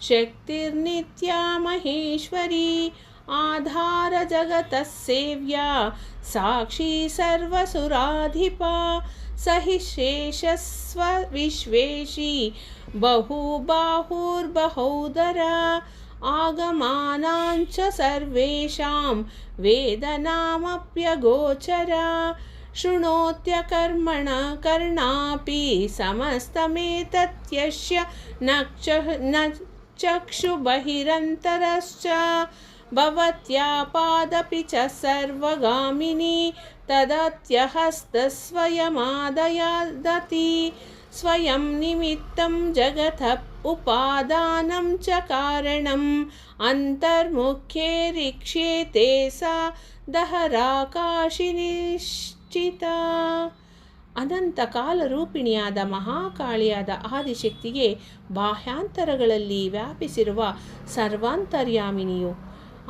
[SPEAKER 1] ಶಕ್ತಿರ್ನಿತ್ಯಾ ಮಹೇಶ್ವರಿ ಆಧಾರ ಜಗತಃ ಸೇವ್ಯಾ ಸಾಕ್ಷಿ ಸರ್ವಸುರಾಧಿಪ ಸಹಿ ಶೇಷಸ್ವ ವಿಶ್ವೇಶಿ ಬಹುಬಾಹುರ್ಬಹುಧರ ಆಗಮಾನಾಂಚ ಸರ್ವೇಷಾಂ ವೇದನಾಮಪ್ಯಗೋಚರ ಶೃಣೋತ್ಯ ಕರ್ಮಣ ಕರ್ಣಾಪಿ ಸಮಸ್ತಮೇತತ್ಯಸ್ಯ ನ ಚಕ್ಷು ಬಹಿರಂತರಶ್ಚ ಭವತ್ಯಾಪಾದಪಿ ಚ ಸರ್ವಗಾಮಿನಿ ತದತ್ಯಹಸ್ತಸ್ವಯಮಾದಯದತಿ ಸ್ವಯಂ ನಿಮಿತ್ತಂ ಜಗತಃ ಉಪಾದಾನಂ ಚ ಕಾರಣಂ ಅಂತರ್ಮುಖ್ಯೇರಿಕ್ಷ್ಯೇತೆ ಸಾ ದಹರಾಕಾಶಿ ನಿಶ್ಚಿತ. ಅನಂತ ಕಾಲರೂಪಿಣಿಯಾದ ಮಹಾಕಾಳಿಯಾದ ಆದಿಶಕ್ತಿಗೆ ಬಾಹ್ಯಾಂತರಗಳಲ್ಲಿ ವ್ಯಾಪಿಸಿರುವ ಸರ್ವಾಂತರ್ಯಾಮಿನಿಯು.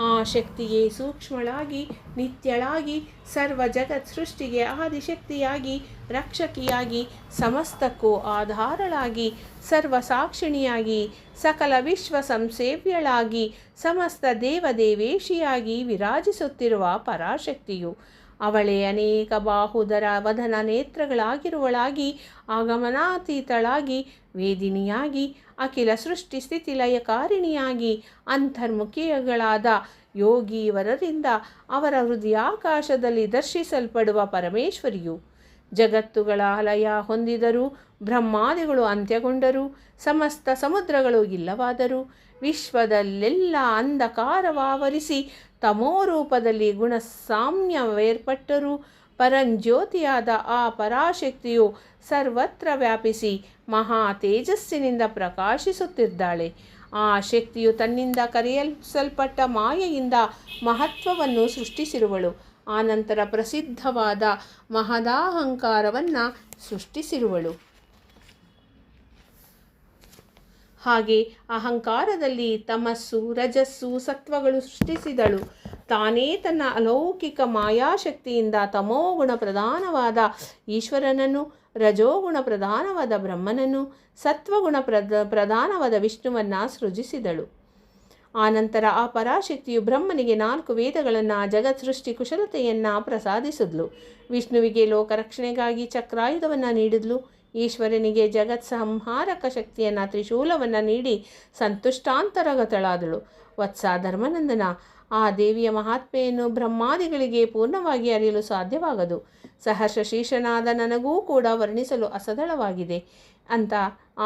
[SPEAKER 1] ಆ ಶಕ್ತಿಗೆ ಸೂಕ್ಷ್ಮಳಾಗಿ ನಿತ್ಯಳಾಗಿ ಸರ್ವ ಜಗತ್ ಸೃಷ್ಟಿಗೆ ಆದಿಶಕ್ತಿಯಾಗಿ ರಕ್ಷಕಿಯಾಗಿ ಸಮಸ್ತಕ್ಕೂ ಆಧಾರಳಾಗಿ ಸರ್ವಸಾಕ್ಷಿಣಿಯಾಗಿ ಸಕಲ ವಿಶ್ವ ಸಂಸೇವ್ಯಳಾಗಿ ಸಮಸ್ತ ದೇವದೇವೇಶಿಯಾಗಿ ವಿರಾಜಿಸುತ್ತಿರುವ ಪರಾಶಕ್ತಿಯು. ಅವಳೇ ಅನೇಕ ಬಾಹುದರ ವದನ ನೇತ್ರಗಳಾಗಿರುವಳಾಗಿ ಆಗಮನಾತೀತಳಾಗಿ ವೇದಿನಿಯಾಗಿ ಅಖಿಲ ಸೃಷ್ಟಿ ಸ್ಥಿತಿ ಲಯಕಾರಿಣಿಯಾಗಿ ಅಂತರ್ಮುಖಿಗಳಾದ ಯೋಗೀವರರಿಂದ ಅವರ ಹೃದಯಾಕಾಶದಲ್ಲಿ ದರ್ಶಿಸಲ್ಪಡುವ ಪರಮೇಶ್ವರಿಯು. ಜಗತ್ತುಗಳ ಲಯ ಹೊಂದಿದರೂ ಬ್ರಹ್ಮಾದಿಗಳು ಅಂತ್ಯಗೊಂಡರೂ ಸಮಸ್ತ ಸಮುದ್ರಗಳು ಇಲ್ಲವಾದರೂ ವಿಶ್ವದಲ್ಲೆಲ್ಲ ಅಂಧಕಾರವಾವರಿಸಿ ತಮೋರೂಪದಲ್ಲಿ ಗುಣಸಾಮ್ಯವೇರ್ಪಟ್ಟರೂ ಪರಂಜ್ಯೋತಿಯಾದ ಆ ಪರಾಶಕ್ತಿಯು ಸರ್ವತ್ರ ವ್ಯಾಪಿಸಿ ಮಹಾ ತೇಜಸ್ಸಿನಿಂದ ಪ್ರಕಾಶಿಸುತ್ತಿದ್ದಾಳೆ. ಆ ಶಕ್ತಿಯು ತನ್ನಿಂದ ಕರೆಯಲ್ಪಟ್ಟ ಮಾಯೆಯಿಂದ ಮಹತ್ವವನ್ನು ಸೃಷ್ಟಿಸಿರುವಳು. ಆನಂತರ ಪ್ರಸಿದ್ಧವಾದ ಮಹದಾಹಂಕಾರವನ್ನು ಸೃಷ್ಟಿಸಿರುವಳು. ಹಾಗೆ ಅಹಂಕಾರದಲ್ಲಿ ತಮಸ್ಸು ರಜಸ್ಸು ಸತ್ವಗಳು ಸೃಷ್ಟಿಸಿದಳು. ತಾನೇ ತನ್ನ ಅಲೌಕಿಕ ಮಾಯಾಶಕ್ತಿಯಿಂದ ತಮೋಗುಣ ಪ್ರಧಾನವಾದ ಈಶ್ವರನನ್ನು, ರಜೋಗುಣ ಪ್ರಧಾನವಾದ ಬ್ರಹ್ಮನನ್ನು, ಸತ್ವಗುಣ ಪ್ರಧಾನವಾದ ವಿಷ್ಣುವನ್ನು ಸೃಜಿಸಿದಳು. ಆನಂತರ ಆ ಪರಾಶಕ್ತಿಯು ಬ್ರಹ್ಮನಿಗೆ 4 ವೇದಗಳನ್ನು, ಜಗತ್ ಸೃಷ್ಟಿ ಕುಶಲತೆಯನ್ನು ಪ್ರಸಾದಿಸಿದ್ಲು. ವಿಷ್ಣುವಿಗೆ ಲೋಕರಕ್ಷಣೆಗಾಗಿ ಚಕ್ರಾಯುಧವನ್ನು ನೀಡಿದ್ಲು. ಈಶ್ವರನಿಗೆ ಜಗತ್ ಸಂಹಾರಕ ಶಕ್ತಿಯನ್ನು, ತ್ರಿಶೂಲವನ್ನು ನೀಡಿ ಸಂತುಷ್ಟಾಂತರಗತಳಾದಳು. ವತ್ಸ ಧರ್ಮನಂದನ, ಆ ದೇವಿಯ ಮಹಾತ್ಮೆಯನ್ನು ಬ್ರಹ್ಮಾದಿಗಳಿಗೆ ಪೂರ್ಣವಾಗಿ ಅರಿಯಲು ಸಾಧ್ಯವಾಗದು. ಸಹರ್ಷ ಶೀರ್ಷನಾದ ನನಗೂ ಕೂಡ ವರ್ಣಿಸಲು ಅಸದಳವಾಗಿದೆ ಅಂತ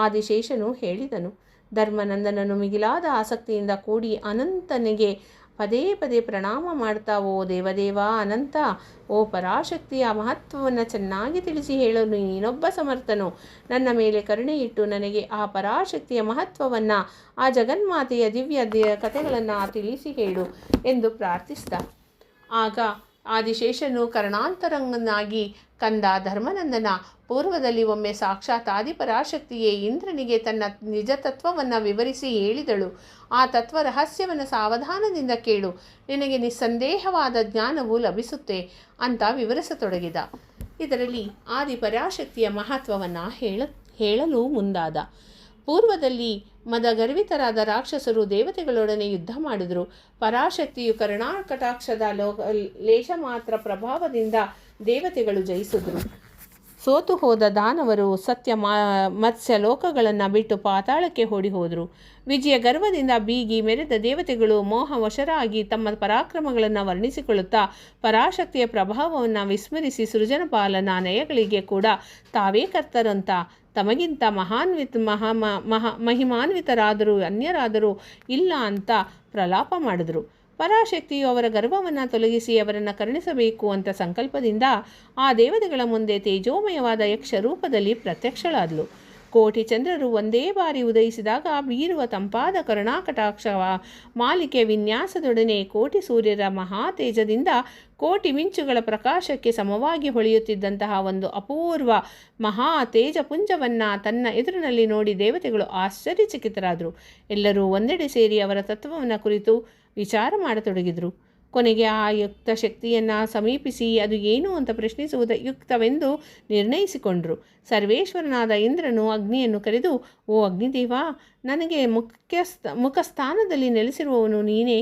[SPEAKER 1] ಆದಿಶೇಷನು ಹೇಳಿದನು. ಧರ್ಮನಂದನನು ಮಿಗಿಲಾದ ಆಸಕ್ತಿಯಿಂದ ಕೂಡಿ ಅನಂತನಿಗೆ ಪದೇ ಪದೇ ಪ್ರಣಾಮ ಮಾಡ್ತಾ, ಓ ದೇವದೇವ ಅನಂತ, ಓ ಪರಾಶಕ್ತಿಯ ಮಹತ್ವವನ್ನು ಚೆನ್ನಾಗಿ ತಿಳಿಸಿ ಹೇಳಲು ನೀನೊಬ್ಬ ಸಮರ್ಥನು. ನನ್ನ ಮೇಲೆ ಕರುಣೆಯಿಟ್ಟು ನನಗೆ ಆ ಪರಾಶಕ್ತಿಯ ಮಹತ್ವವನ್ನು, ಆ ಜಗನ್ಮಾತೆಯ ದಿವ್ಯ ಕಥೆಗಳನ್ನು ತಿಳಿಸಿ ಹೇಳು ಎಂದು ಪ್ರಾರ್ಥಿಸಿದ. ಆಗ ಆದಿಶೇಷನು ಕರ್ಣಾಂತರಂಗನಾಗಿ ಕಂದ ಧರ್ಮನಂದನ, ಪೂರ್ವದಲ್ಲಿ ಒಮ್ಮೆ ಸಾಕ್ಷಾತ್ ಆದಿಪರಾಶಕ್ತಿಯೇ ಇಂದ್ರನಿಗೆ ತನ್ನ ನಿಜ ತತ್ವವನ್ನು ವಿವರಿಸಿ ಹೇಳಿದಳು. ಆ ತತ್ವ ರಹಸ್ಯವನ್ನು ಸಾವಧಾನದಿಂದ ಕೇಳು, ನಿನಗೆ ನಿಸ್ಸಂದೇಹವಾದ ಜ್ಞಾನವು ಲಭಿಸುತ್ತೆ ಅಂತ ವಿವರಿಸತೊಡಗಿದ. ಇದರಲ್ಲಿ ಆದಿಪರಾಶಕ್ತಿಯ ಮಹತ್ವವನ್ನು ಹೇಳಲು ಮುಂದಾದ. ಪೂರ್ವದಲ್ಲಿ ಮದಗರ್ವಿತರಾದ ರಾಕ್ಷಸರು ದೇವತೆಗಳೊಡನೆ ಯುದ್ಧ ಮಾಡಿದರು. ಪರಾಶಕ್ತಿಯು ಕರುಣಾಕಟಾಕ್ಷದ ಲೇಷ ಮಾತ್ರ ಪ್ರಭಾವದಿಂದ ದೇವತೆಗಳು ಜಯಿಸಿದರು. ಸೋತು ಹೋದ ದಾನವರು ಸತ್ಯ ಮತ್ಸ್ಯ ಲೋಕಗಳನ್ನು ಬಿಟ್ಟು ಪಾತಾಳಕ್ಕೆ ಓಡಿ ಹೋದರು. ವಿಜಯ ಗರ್ವದಿಂದ ಬೀಗಿ ಮೆರೆದ ದೇವತೆಗಳು ಮೋಹವಶರಾಗಿ ತಮ್ಮ ಪರಾಕ್ರಮಗಳನ್ನು ವರ್ಣಿಸಿಕೊಳ್ಳುತ್ತಾ ಪರಾಶಕ್ತಿಯ ಪ್ರಭಾವವನ್ನು ವಿಸ್ಮರಿಸಿ ಸೃಜನಪಾಲನ ನಯಗಳಿಗೆ ಕೂಡ ತಾವೇ ಕರ್ತರಂತ, ತಮಗಿಂತ ಮಹಿಮಾನ್ವಿತರಾದರೂ ಅನ್ಯರಾದರೂ ಇಲ್ಲ ಅಂತ ಪ್ರಲಾಪ ಮಾಡಿದರು. ಪರಾಶಕ್ತಿಯು ಅವರ ಗರ್ವವನ್ನು ತೊಲಗಿಸಿ ಅವರನ್ನು ಕರುಣಿಸಬೇಕು ಅಂತ ಸಂಕಲ್ಪದಿಂದ ಆ ದೇವತೆಗಳ ಮುಂದೆ ತೇಜೋಮಯವಾದ ಯಕ್ಷ ರೂಪದಲ್ಲಿ ಪ್ರತ್ಯಕ್ಷಳಾದಳು. ಕೋಟಿ ಚಂದ್ರರು ಒಂದೇ ಬಾರಿ ಉದಯಿಸಿದಾಗ ಬೀರುವ ತಂಪಾದ ಕರುಣಾಕಟಾಕ್ಷ ಮಾಲಿಕೆ ವಿನ್ಯಾಸದೊಡನೆ ಕೋಟಿ ಸೂರ್ಯರ ಮಹಾತೇಜದಿಂದ ಕೋಟಿ ಮಿಂಚುಗಳ ಪ್ರಕಾಶಕ್ಕೆ ಸಮವಾಗಿ ಹೊಳೆಯುತ್ತಿದ್ದಂತಹ ಒಂದು ಅಪೂರ್ವ ಮಹಾ ತೇಜಪುಂಜವನ್ನು ತನ್ನ ಎದುರಿನಲ್ಲಿ ನೋಡಿ ದೇವತೆಗಳು ಆಶ್ಚರ್ಯಚಕಿತರಾದರು. ಎಲ್ಲರೂ ಒಂದೆಡೆ ಸೇರಿ ಅವರ ತತ್ವವನ್ನು ಕುರಿತು ವಿಚಾರ ಮಾಡತೊಡಗಿದರು. ಕೊನೆಗೆ ಆ ಯುಕ್ತ ಶಕ್ತಿಯನ್ನು ಸಮೀಪಿಸಿ ಅದು ಏನು ಅಂತ ಪ್ರಶ್ನಿಸುವುದು ಯುಕ್ತವೆಂದು ನಿರ್ಣಯಿಸಿಕೊಂಡರು. ಸರ್ವೇಶ್ವರನಾದ ಇಂದ್ರನು ಅಗ್ನಿಯನ್ನು ಕರೆದು, ಓ ಅಗ್ನಿದೇವ, ನನಗೆ ಮುಖಸ್ಥಾನದಲ್ಲಿ ನೆಲೆಸಿರುವವನು ನೀನೇ.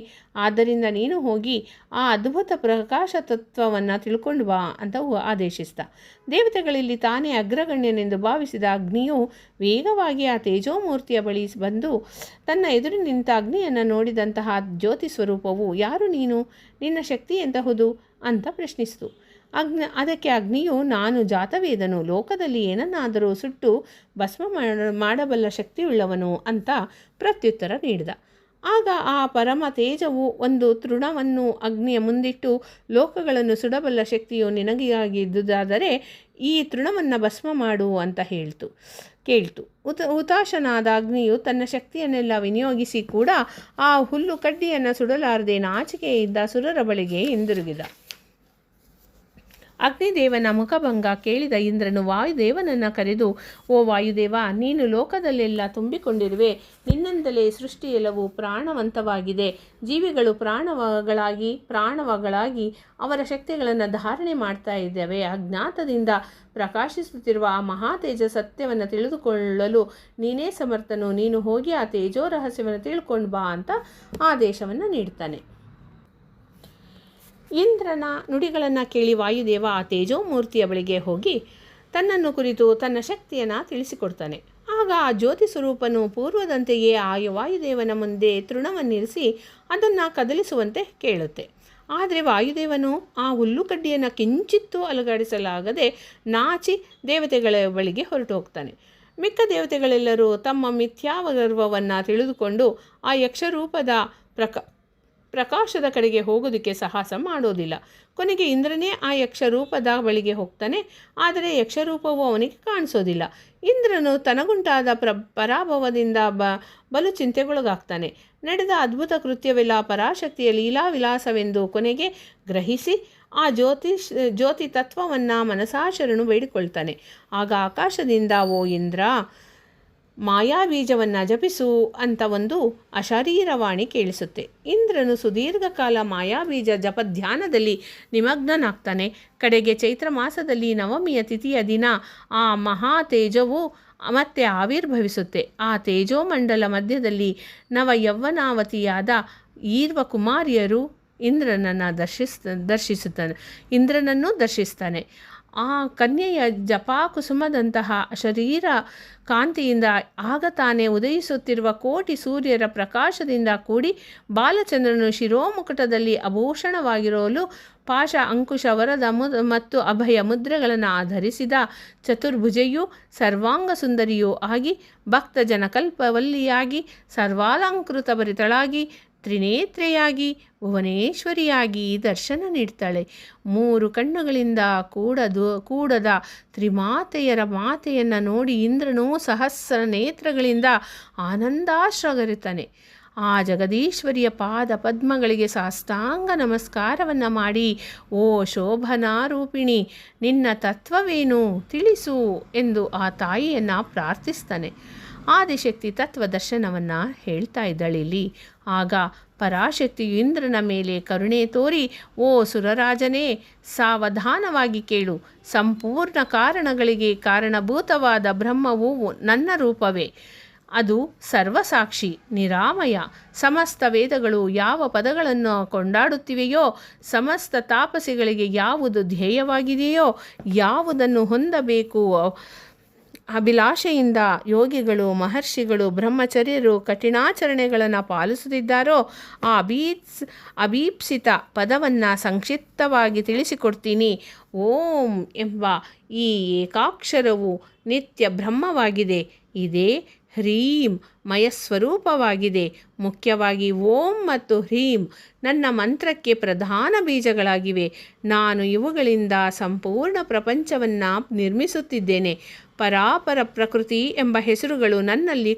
[SPEAKER 1] ಆದ್ದರಿಂದ ನೀನು ಹೋಗಿ ಆ ಅದ್ಭುತ ಪ್ರಕಾಶ ತತ್ವವನ್ನು ತಿಳ್ಕೊಂಡು ಬಾ ಅಂತ ಆದೇಶಿಸಿದ. ದೇವತೆಗಳಲ್ಲಿ ತಾನೇ ಅಗ್ರಗಣ್ಯನೆಂದು ಭಾವಿಸಿದ ಅಗ್ನಿಯು ವೇಗವಾಗಿ ಆ ತೇಜೋಮೂರ್ತಿಯ ಬಳಿ ಬಂದು ತನ್ನ ಎದುರು ನಿಂತ ಅಗ್ನಿಯನ್ನು ನೋಡಿದಂತಹ ಜ್ಯೋತಿ ಸ್ವರೂಪವು, ಯಾರು ನೀನು, ನಿನ್ನ ಶಕ್ತಿ ಎಂತಹುದು ಅಂತ ಪ್ರಶ್ನಿಸಿತು. ಅದಕ್ಕೆ ಅಗ್ನಿಯು, ನಾನು ಜಾತವೇದನು, ಲೋಕದಲ್ಲಿ ಏನನ್ನಾದರೂ ಸುಟ್ಟು ಭಸ್ಮ ಮಾಡಬಲ್ಲ ಶಕ್ತಿಯುಳ್ಳವನು ಅಂತ ಪ್ರತ್ಯುತ್ತರ ನೀಡಿದ. ಆಗ ಆ ಪರಮ ತೇಜವು ಒಂದು ತೃಣವನ್ನು ಅಗ್ನಿಯ ಮುಂದಿಟ್ಟು, ಲೋಕಗಳನ್ನು ಸುಡಬಲ್ಲ ಶಕ್ತಿಯು ನಿನಗಾಗಿದ್ದುದಾದರೆ ಈ ತೃಣವನ್ನು ಭಸ್ಮ ಮಾಡು ಅಂತ ಕೇಳ್ತು. ಹುತಾಶನಾದ ಅಗ್ನಿಯು ತನ್ನ ಶಕ್ತಿಯನ್ನೆಲ್ಲ ವಿನಿಯೋಗಿಸಿ ಕೂಡ ಆ ಹುಲ್ಲು ಕಡ್ಡಿಯನ್ನು ಸುಡಲಾರದೆ ನಾಚಿಕೆಯಿಂದ ಸುರರ ಬಳಿಗೆ ಹಿಂದಿರುಗಿದ. ಅಗ್ನಿದೇವನ ಮುಖಭಂಗ ಕೇಳಿದ ಇಂದ್ರನು ವಾಯುದೇವನನ್ನು ಕರೆದು, ಓ ವಾಯುದೇವ, ನೀನು ಲೋಕದಲ್ಲೆಲ್ಲ ತುಂಬಿಕೊಂಡಿರುವೆ. ನಿನ್ನಿಂದಲೇ ಸೃಷ್ಟಿಯೆಲ್ಲವೂ ಪ್ರಾಣವಂತವಾಗಿದೆ. ಜೀವಿಗಳು ಪ್ರಾಣವಗಳಾಗಿ ಅವರ ಶಕ್ತಿಗಳನ್ನು ಧಾರಣೆ ಮಾಡ್ತಾ ಇದ್ದಾವೆ. ಅಜ್ಞಾತದಿಂದ ಪ್ರಕಾಶಿಸುತ್ತಿರುವ ಆ ಮಹಾತೇಜ ಸತ್ಯವನ್ನು ತಿಳಿದುಕೊಳ್ಳಲು ನೀನೇ ಸಮರ್ಥನು. ನೀನು ಹೋಗಿ ಆ ತೇಜೋ ರಹಸ್ಯವನ್ನು ತಿಳ್ಕೊಂಡು ಬಾ ಅಂತ ಆದೇಶವನ್ನು ನೀಡ್ತಾನೆ. ಇಂದ್ರನ ನುಡಿಗಳನ್ನು ಕೇಳಿ ವಾಯುದೇವ ಆ ತೇಜೋಮೂರ್ತಿಯ ಬಳಿಗೆ ಹೋಗಿ ತನ್ನನ್ನು ಕುರಿತು ತನ್ನ ಶಕ್ತಿಯನ್ನು ತಿಳಿಸಿಕೊಡ್ತಾನೆ. ಆಗ ಆ ಜ್ಯೋತಿ ಸ್ವರೂಪನು ಪೂರ್ವದಂತೆಯೇ ಆ ವಾಯುದೇವನ ಮುಂದೆ ತೃಣವನ್ನಿರಿಸಿ ಅದನ್ನು ಕದಲಿಸುವಂತೆ ಕೇಳುತ್ತೆ. ಆದರೆ ವಾಯುದೇವನು ಆ ಹುಲ್ಲುಕಡ್ಡಿಯನ್ನು ಕಿಂಚಿತ್ತೂ ಅಲುಗಾಡಿಸಲಾಗದೆ ನಾಚಿ ದೇವತೆಗಳ ಬಳಿಗೆ ಹೊರಟು ಹೋಗ್ತಾನೆ. ಮಿಕ್ಕ ದೇವತೆಗಳೆಲ್ಲರೂ ತಮ್ಮ ಮಿಥ್ಯಾಗರ್ವವನ್ನು ತಿಳಿದುಕೊಂಡು ಆ ಯಕ್ಷರೂಪದ ಪ್ರಕಾಶದ ಕಡೆಗೆ ಹೋಗೋದಕ್ಕೆ ಸಾಹಸ ಮಾಡೋದಿಲ್ಲ. ಕೊನೆಗೆ ಇಂದ್ರನೇ ಆ ಯಕ್ಷರೂಪದ ಬಳಿಗೆ ಹೋಗ್ತಾನೆ. ಆದರೆ ಯಕ್ಷರೂಪವು ಅವನಿಗೆ ಕಾಣಿಸೋದಿಲ್ಲ. ಇಂದ್ರನು ತನಗುಂಟಾದ ಪರಾಭವದಿಂದ ಬಲು ಚಿಂತೆಗೊಳಗಾಗ್ತಾನೆ. ನಡೆದ ಅದ್ಭುತ ಕೃತ್ಯವೆಲ್ಲ ಪರಾಶಕ್ತಿಯ ಲೀಲಾವಿಲಾಸವೆಂದು ಕೊನೆಗೆ ಗ್ರಹಿಸಿ ಆ ಜ್ಯೋತಿ ತತ್ವವನ್ನು ಮನಸಾಶರಣು ಬೇಡಿಕೊಳ್ತಾನೆ. ಆಗ ಆಕಾಶದಿಂದ, ಓ ಇಂದ್ರ, ಮಾಯಾಬೀಜವನ್ನು ಜಪಿಸು ಅಂತ ಒಂದು ಅಶರೀರವಾಣಿ ಕೇಳಿಸುತ್ತೆ. ಇಂದ್ರನು ಸುದೀರ್ಘ ಕಾಲ ಮಾಯಾಬೀಜ ಜಪಧ್ಯಾನದಲ್ಲಿ ನಿಮಗ್ನನಾಗ್ತಾನೆ. ಕಡೆಗೆ ಚೈತ್ರ ಮಾಸದಲ್ಲಿ ನವಮಿಯ ತಿಥಿಯ ದಿನ ಆ ಮಹಾ ತೇಜವು ಮತ್ತೆ ಆವಿರ್ಭವಿಸುತ್ತೆ. ಆ ತೇಜೋಮಂಡಲ ಮಧ್ಯದಲ್ಲಿ ನವ ಯೌವನಾವತಿಯಾದ ಈರ್ವ ಕುಮಾರಿಯರು ಇಂದ್ರನನ್ನು ದರ್ಶಿಸ್ತಾನೆ. ಆ ಕನ್ಯೆಯ ಜಪಾಕುಸುಮದಂತಹ ಶರೀರ ಕಾಂತಿಯಿಂದ ಆಗ ತಾನೇ ಉದಯಿಸುತ್ತಿರುವ ಕೋಟಿ ಸೂರ್ಯರ ಪ್ರಕಾಶದಿಂದ ಕೂಡಿ ಬಾಲಚಂದ್ರನು ಶಿರೋಮುಕುಟದಲ್ಲಿ ಆಭೂಷಣವಾಗಿರಲು ಪಾಶ ಅಂಕುಶ ವರದ ಮತ್ತು ಅಭಯ ಮುದ್ರೆಗಳನ್ನು ಆಧರಿಸಿದ ಚತುರ್ಭುಜೆಯೂ ಸರ್ವಾಂಗ ಸುಂದರಿಯೂ ಆಗಿ ಭಕ್ತಜನ ಕಲ್ಪವಲ್ಲಿಯಾಗಿ ಸರ್ವಾಲಂಕೃತ ಭರಿತಳಾಗಿ ತ್ರಿನೇತ್ರೆಯಾಗಿ ಭುವನೇಶ್ವರಿಯಾಗಿ ದರ್ಶನ ನೀಡ್ತಾಳೆ. 3 ಕಣ್ಣುಗಳಿಂದ ಕೂಡದ ತ್ರಿಮಾತೆಯರ ಮಾತೆಯನ್ನು ನೋಡಿ ಇಂದ್ರನು ಸಹಸ್ರ ನೇತ್ರಗಳಿಂದ ಆನಂದಾಶ್ರಗರಿತಾನೆ. ಆ ಜಗದೀಶ್ವರಿಯ ಪಾದ ಪದ್ಮಗಳಿಗೆ ಸಾಷ್ಟಾಂಗ ನಮಸ್ಕಾರವನ್ನು ಮಾಡಿ, ಓ ಶೋಭನಾರೂಪಿಣಿ, ನಿನ್ನ ತತ್ವವೇನು ತಿಳಿಸು ಎಂದು ಆ ತಾಯಿಯನ್ನು ಪ್ರಾರ್ಥಿಸ್ತಾನೆ. ಆದಿಶಕ್ತಿ ತತ್ವ ದರ್ಶನವನ್ನು ಹೇಳ್ತಾ ಇದ್ದಳಿಲ್ಲಿ. ಆಗ ಪರಾಶಕ್ತಿಯು ಇಂದ್ರನ ಮೇಲೆ ಕರುಣೆ ತೋರಿ, ಓ ಸುರರಾಜನೇ, ಸಾವಧಾನವಾಗಿ ಕೇಳು. ಸಂಪೂರ್ಣ ಕಾರಣಗಳಿಗೆ ಕಾರಣಭೂತವಾದ ಬ್ರಹ್ಮವು ನನ್ನ ರೂಪವೇ. ಅದು ಸರ್ವಸಾಕ್ಷಿ, ನಿರಾಮಯ. ಸಮಸ್ತ ವೇದಗಳು ಯಾವ ಪದಗಳನ್ನು ಕೊಂಡಾಡುತ್ತಿವೆಯೋ, ಸಮಸ್ತ ತಾಪಸಿಗಳಿಗೆ ಯಾವುದು ಧ್ಯೇಯವಾಗಿದೆಯೋ, ಯಾವುದನ್ನು ಹೊಂದಬೇಕು ಅಭಿಲಾಷೆಯಿಂದ ಯೋಗಿಗಳು, ಮಹರ್ಷಿಗಳು, ಬ್ರಹ್ಮಚರ್ಯರು ಕಠಿಣಾಚರಣೆಗಳನ್ನು ಪಾಲಿಸುತ್ತಿದ್ದಾರೋ ಆ ಅಭೀಪ್ಸಿತ ಪದವನ್ನು ಸಂಕ್ಷಿಪ್ತವಾಗಿ ತಿಳಿಸಿಕೊಡ್ತೀನಿ. ಓಂ ಎಂಬ ಈ ಏಕಾಕ್ಷರವು ನಿತ್ಯ ಬ್ರಹ್ಮವಾಗಿದೆ. ಇದೇ ಹ್ರೀಂ ಮಯಸ್ವರೂಪವಾಗಿದೆ. ಮುಖ್ಯವಾಗಿ ಓಂ ಮತ್ತು ಹ್ರೀಂ ನನ್ನ ಮಂತ್ರಕ್ಕೆ ಪ್ರಧಾನ ಬೀಜಗಳಾಗಿವೆ. ನಾನು ಇವುಗಳಿಂದ ಸಂಪೂರ್ಣ ಪ್ರಪಂಚವನ್ನು ನಿರ್ಮಿಸುತ್ತಿದ್ದೇನೆ. ಪರಾಪರ ಪ್ರಕೃತಿ ಎಂಬ ಹೆಸರುಗಳು ನನ್ನಲ್ಲಿ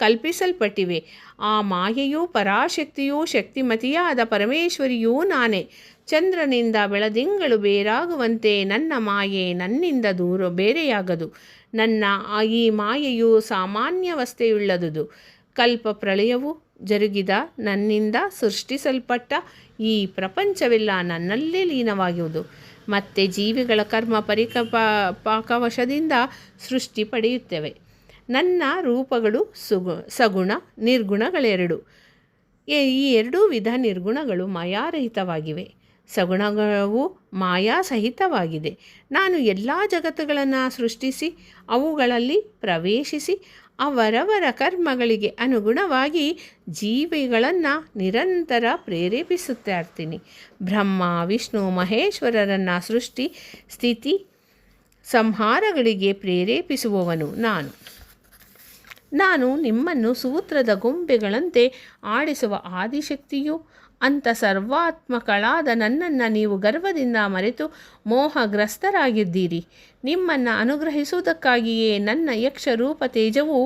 [SPEAKER 1] ಕಲ್ಪಿಸಲ್ಪಟ್ಟಿವೆ. ಆ ಮಾಯೆಯೂ ಪರಾಶಕ್ತಿಯೂ ಶಕ್ತಿಮತಿಯಾದ ಪರಮೇಶ್ವರಿಯೂ ನಾನೇ. ಚಂದ್ರನಿಂದ ಬೆಳದಿಂಗಳು ಬೇರಾಗುವಂತೆ ನನ್ನ ಮಾಯೆ ನನ್ನಿಂದ ಬೇರೆಯಾಗದು. ನನ್ನ ಈ ಮಾಯೆಯು ಸಾಮಾನ್ಯವಸ್ಥೆಯುಳ್ಳದುದು. ಕಲ್ಪ ಪ್ರಳಯವು ಜರುಗಿದ ನನ್ನಿಂದ ಸೃಷ್ಟಿಸಲ್ಪಟ್ಟ ಈ ಪ್ರಪಂಚವೆಲ್ಲ ನನ್ನಲ್ಲೇ ಲೀನವಾಗುವುದು. ಮತ್ತು ಜೀವಿಗಳ ಕರ್ಮ ಪಾಕವಶದಿಂದ ಸೃಷ್ಟಿ ಪಡೆಯುತ್ತವೆ. ನನ್ನ ರೂಪಗಳು ಸಗುಣ ನಿರ್ಗುಣಗಳೆರಡು. ಈ ಎರಡೂ ವಿಧ ನಿರ್ಗುಣಗಳು ಮಾಯಾರಹಿತವಾಗಿವೆ. ಸಗುಣವು ಮಾಯಾಸಹಿತವಾಗಿದೆ. ನಾನು ಎಲ್ಲ ಜಗತ್ತುಗಳನ್ನು ಸೃಷ್ಟಿಸಿ ಅವುಗಳಲ್ಲಿ ಪ್ರವೇಶಿಸಿ ಅವರವರ ಕರ್ಮಗಳಿಗೆ ಅನುಗುಣವಾಗಿ ಜೀವಿಗಳನ್ನು ನಿರಂತರ ಪ್ರೇರೇಪಿಸುತ್ತಾ ಇರ್ತೀನಿ. ಬ್ರಹ್ಮ ವಿಷ್ಣು ಮಹೇಶ್ವರರನ್ನು ಸೃಷ್ಟಿ ಸ್ಥಿತಿ ಸಂಹಾರಗಳಿಗೆ ಪ್ರೇರೇಪಿಸುವವನು ನಾನು ನಿಮ್ಮನ್ನು ಸೂತ್ರದ ಗೊಂಬೆಗಳಂತೆ ಆಡಿಸುವ ಆದಿಶಕ್ತಿಯು ಅಂತ ಸರ್ವಾತ್ಮಕಳಾದ ನನ್ನನ್ನು ನೀವು ಗರ್ವದಿಂದ ಮರೆತು ಮೋಹಗ್ರಸ್ತರಾಗಿದ್ದೀರಿ. ನಿಮ್ಮನ್ನು ಅನುಗ್ರಹಿಸುವುದಕ್ಕಾಗಿಯೇ ನನ್ನ ಯಕ್ಷರೂಪ ತೇಜವು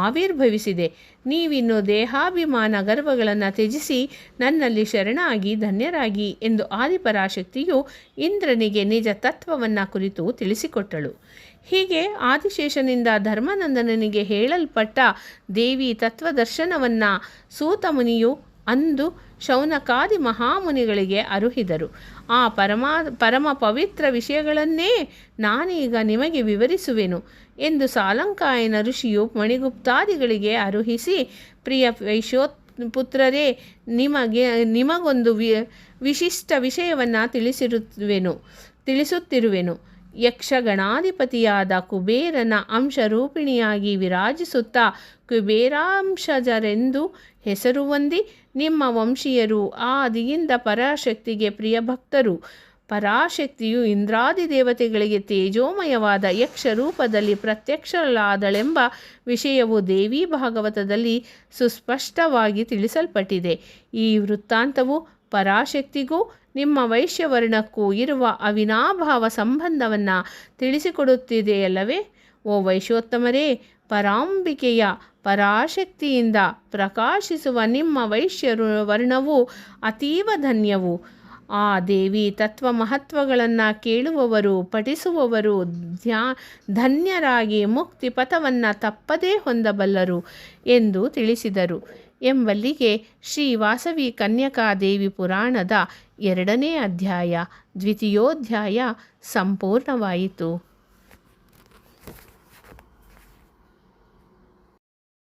[SPEAKER 1] ಆವಿರ್ಭವಿಸಿದೆ. ನೀವಿನ್ನು ದೇಹಾಭಿಮಾನ ಗರ್ವಗಳನ್ನು ತ್ಯಜಿಸಿ ನನ್ನಲ್ಲಿ ಶರಣಾಗಿ ಧನ್ಯರಾಗಿ ಎಂದು ಆದಿಪರಾಶಕ್ತಿಯು ಇಂದ್ರನಿಗೆ ನಿಜ ತತ್ವವನ್ನು ಕುರಿತು ತಿಳಿಸಿಕೊಟ್ಟಳು. ಹೀಗೆ ಆದಿಶೇಷನಿಂದ ಧರ್ಮನಂದನನಿಗೆ ಹೇಳಲ್ಪಟ್ಟ ದೇವಿ ತತ್ವದರ್ಶನವನ್ನು ಸೂತಮುನಿಯು ಅಂದು ಶೌನಕಾದಿ ಮಹಾಮುನಿಗಳಿಗೆ ಅರುಹಿದರು. ಆ ಪರಮ ಪವಿತ್ರ ವಿಷಯಗಳನ್ನೇ ನಾನೀಗ ನಿಮಗೆ ವಿವರಿಸುವೆನು ಎಂದು ಸಾಲಂಕಾಯನ ಋಷಿಯು ಮಣಿಗುಪ್ತಾದಿಗಳಿಗೆ ಅರುಹಿಸಿ, ಪ್ರಿಯ ವೈಶ್ಯೋಪುತ್ರರೇ, ನಿಮಗೊಂದು ವಿಶಿಷ್ಟ ವಿಷಯವನ್ನು ತಿಳಿಸುತ್ತಿರುವೆನು. ಯಕ್ಷಗಣಾಧಿಪತಿಯಾದ ಕುಬೇರನ ಅಂಶರೂಪಿಣಿಯಾಗಿ ವಿರಾಜಿಸುತ್ತಾ ಕುಬೇರಾಂಶಜರೆಂದು ಹೆಸರು ಹೊಂದಿ ನಿಮ್ಮ ವಂಶೀಯರು ಆದಿಯಿಂದ ಪರಾಶಕ್ತಿಗೆ ಪ್ರಿಯ ಭಕ್ತರು. ಪರಾಶಕ್ತಿಯು ಇಂದ್ರಾದಿ ದೇವತೆಗಳಿಗೆ ತೇಜೋಮಯವಾದ ಯಕ್ಷ ರೂಪದಲ್ಲಿ ಪ್ರತ್ಯಕ್ಷಳಾದಳೆಂಬ ವಿಷಯವು ದೇವಿ ಭಾಗವತದಲ್ಲಿ ಸುಸ್ಪಷ್ಟವಾಗಿ ತಿಳಿಸಲ್ಪಟ್ಟಿದೆ. ಈ ವೃತ್ತಾಂತವು ಪರಾಶಕ್ತಿಗೂ ನಿಮ್ಮ ವೈಶ್ಯವರ್ಣಕ್ಕೂ ಇರುವ ಅವಿನಾಭಾವ ಸಂಬಂಧವನ್ನು ತಿಳಿಸಿಕೊಡುತ್ತಿದೆಯಲ್ಲವೇ? ಓ ವೈಶ್ಯೋತ್ತಮರೇ, ಪರಾಂಬಿಕೆಯ ಪರಾಶಕ್ತಿಯಿಂದ ಪ್ರಕಾಶಿಸುವ ನಿಮ್ಮ ವೈಶ್ಯವರ್ಣವು ಅತೀವ ಧನ್ಯವು. ಆ ದೇವಿ ತತ್ವ ಮಹತ್ವಗಳನ್ನು ಕೇಳುವವರು ಪಠಿಸುವವರು ಧನ್ಯರಾಗಿ ಮುಕ್ತಿ ಪಥವನ್ನು ತಪ್ಪದೇ ಹೊಂದಬಲ್ಲರು ಎಂದು ತಿಳಿಸಿದರು ಎಂಬಲ್ಲಿಗೆ ಶ್ರೀ ವಾಸವಿ ಕನ್ಯಕಾದೇವಿ ಪುರಾಣದ 2ನೇ ಅಧ್ಯಾಯ ದ್ವಿತೀಯೋಧ್ಯಾಯ ಸಂಪೂರ್ಣವಾಯಿತು.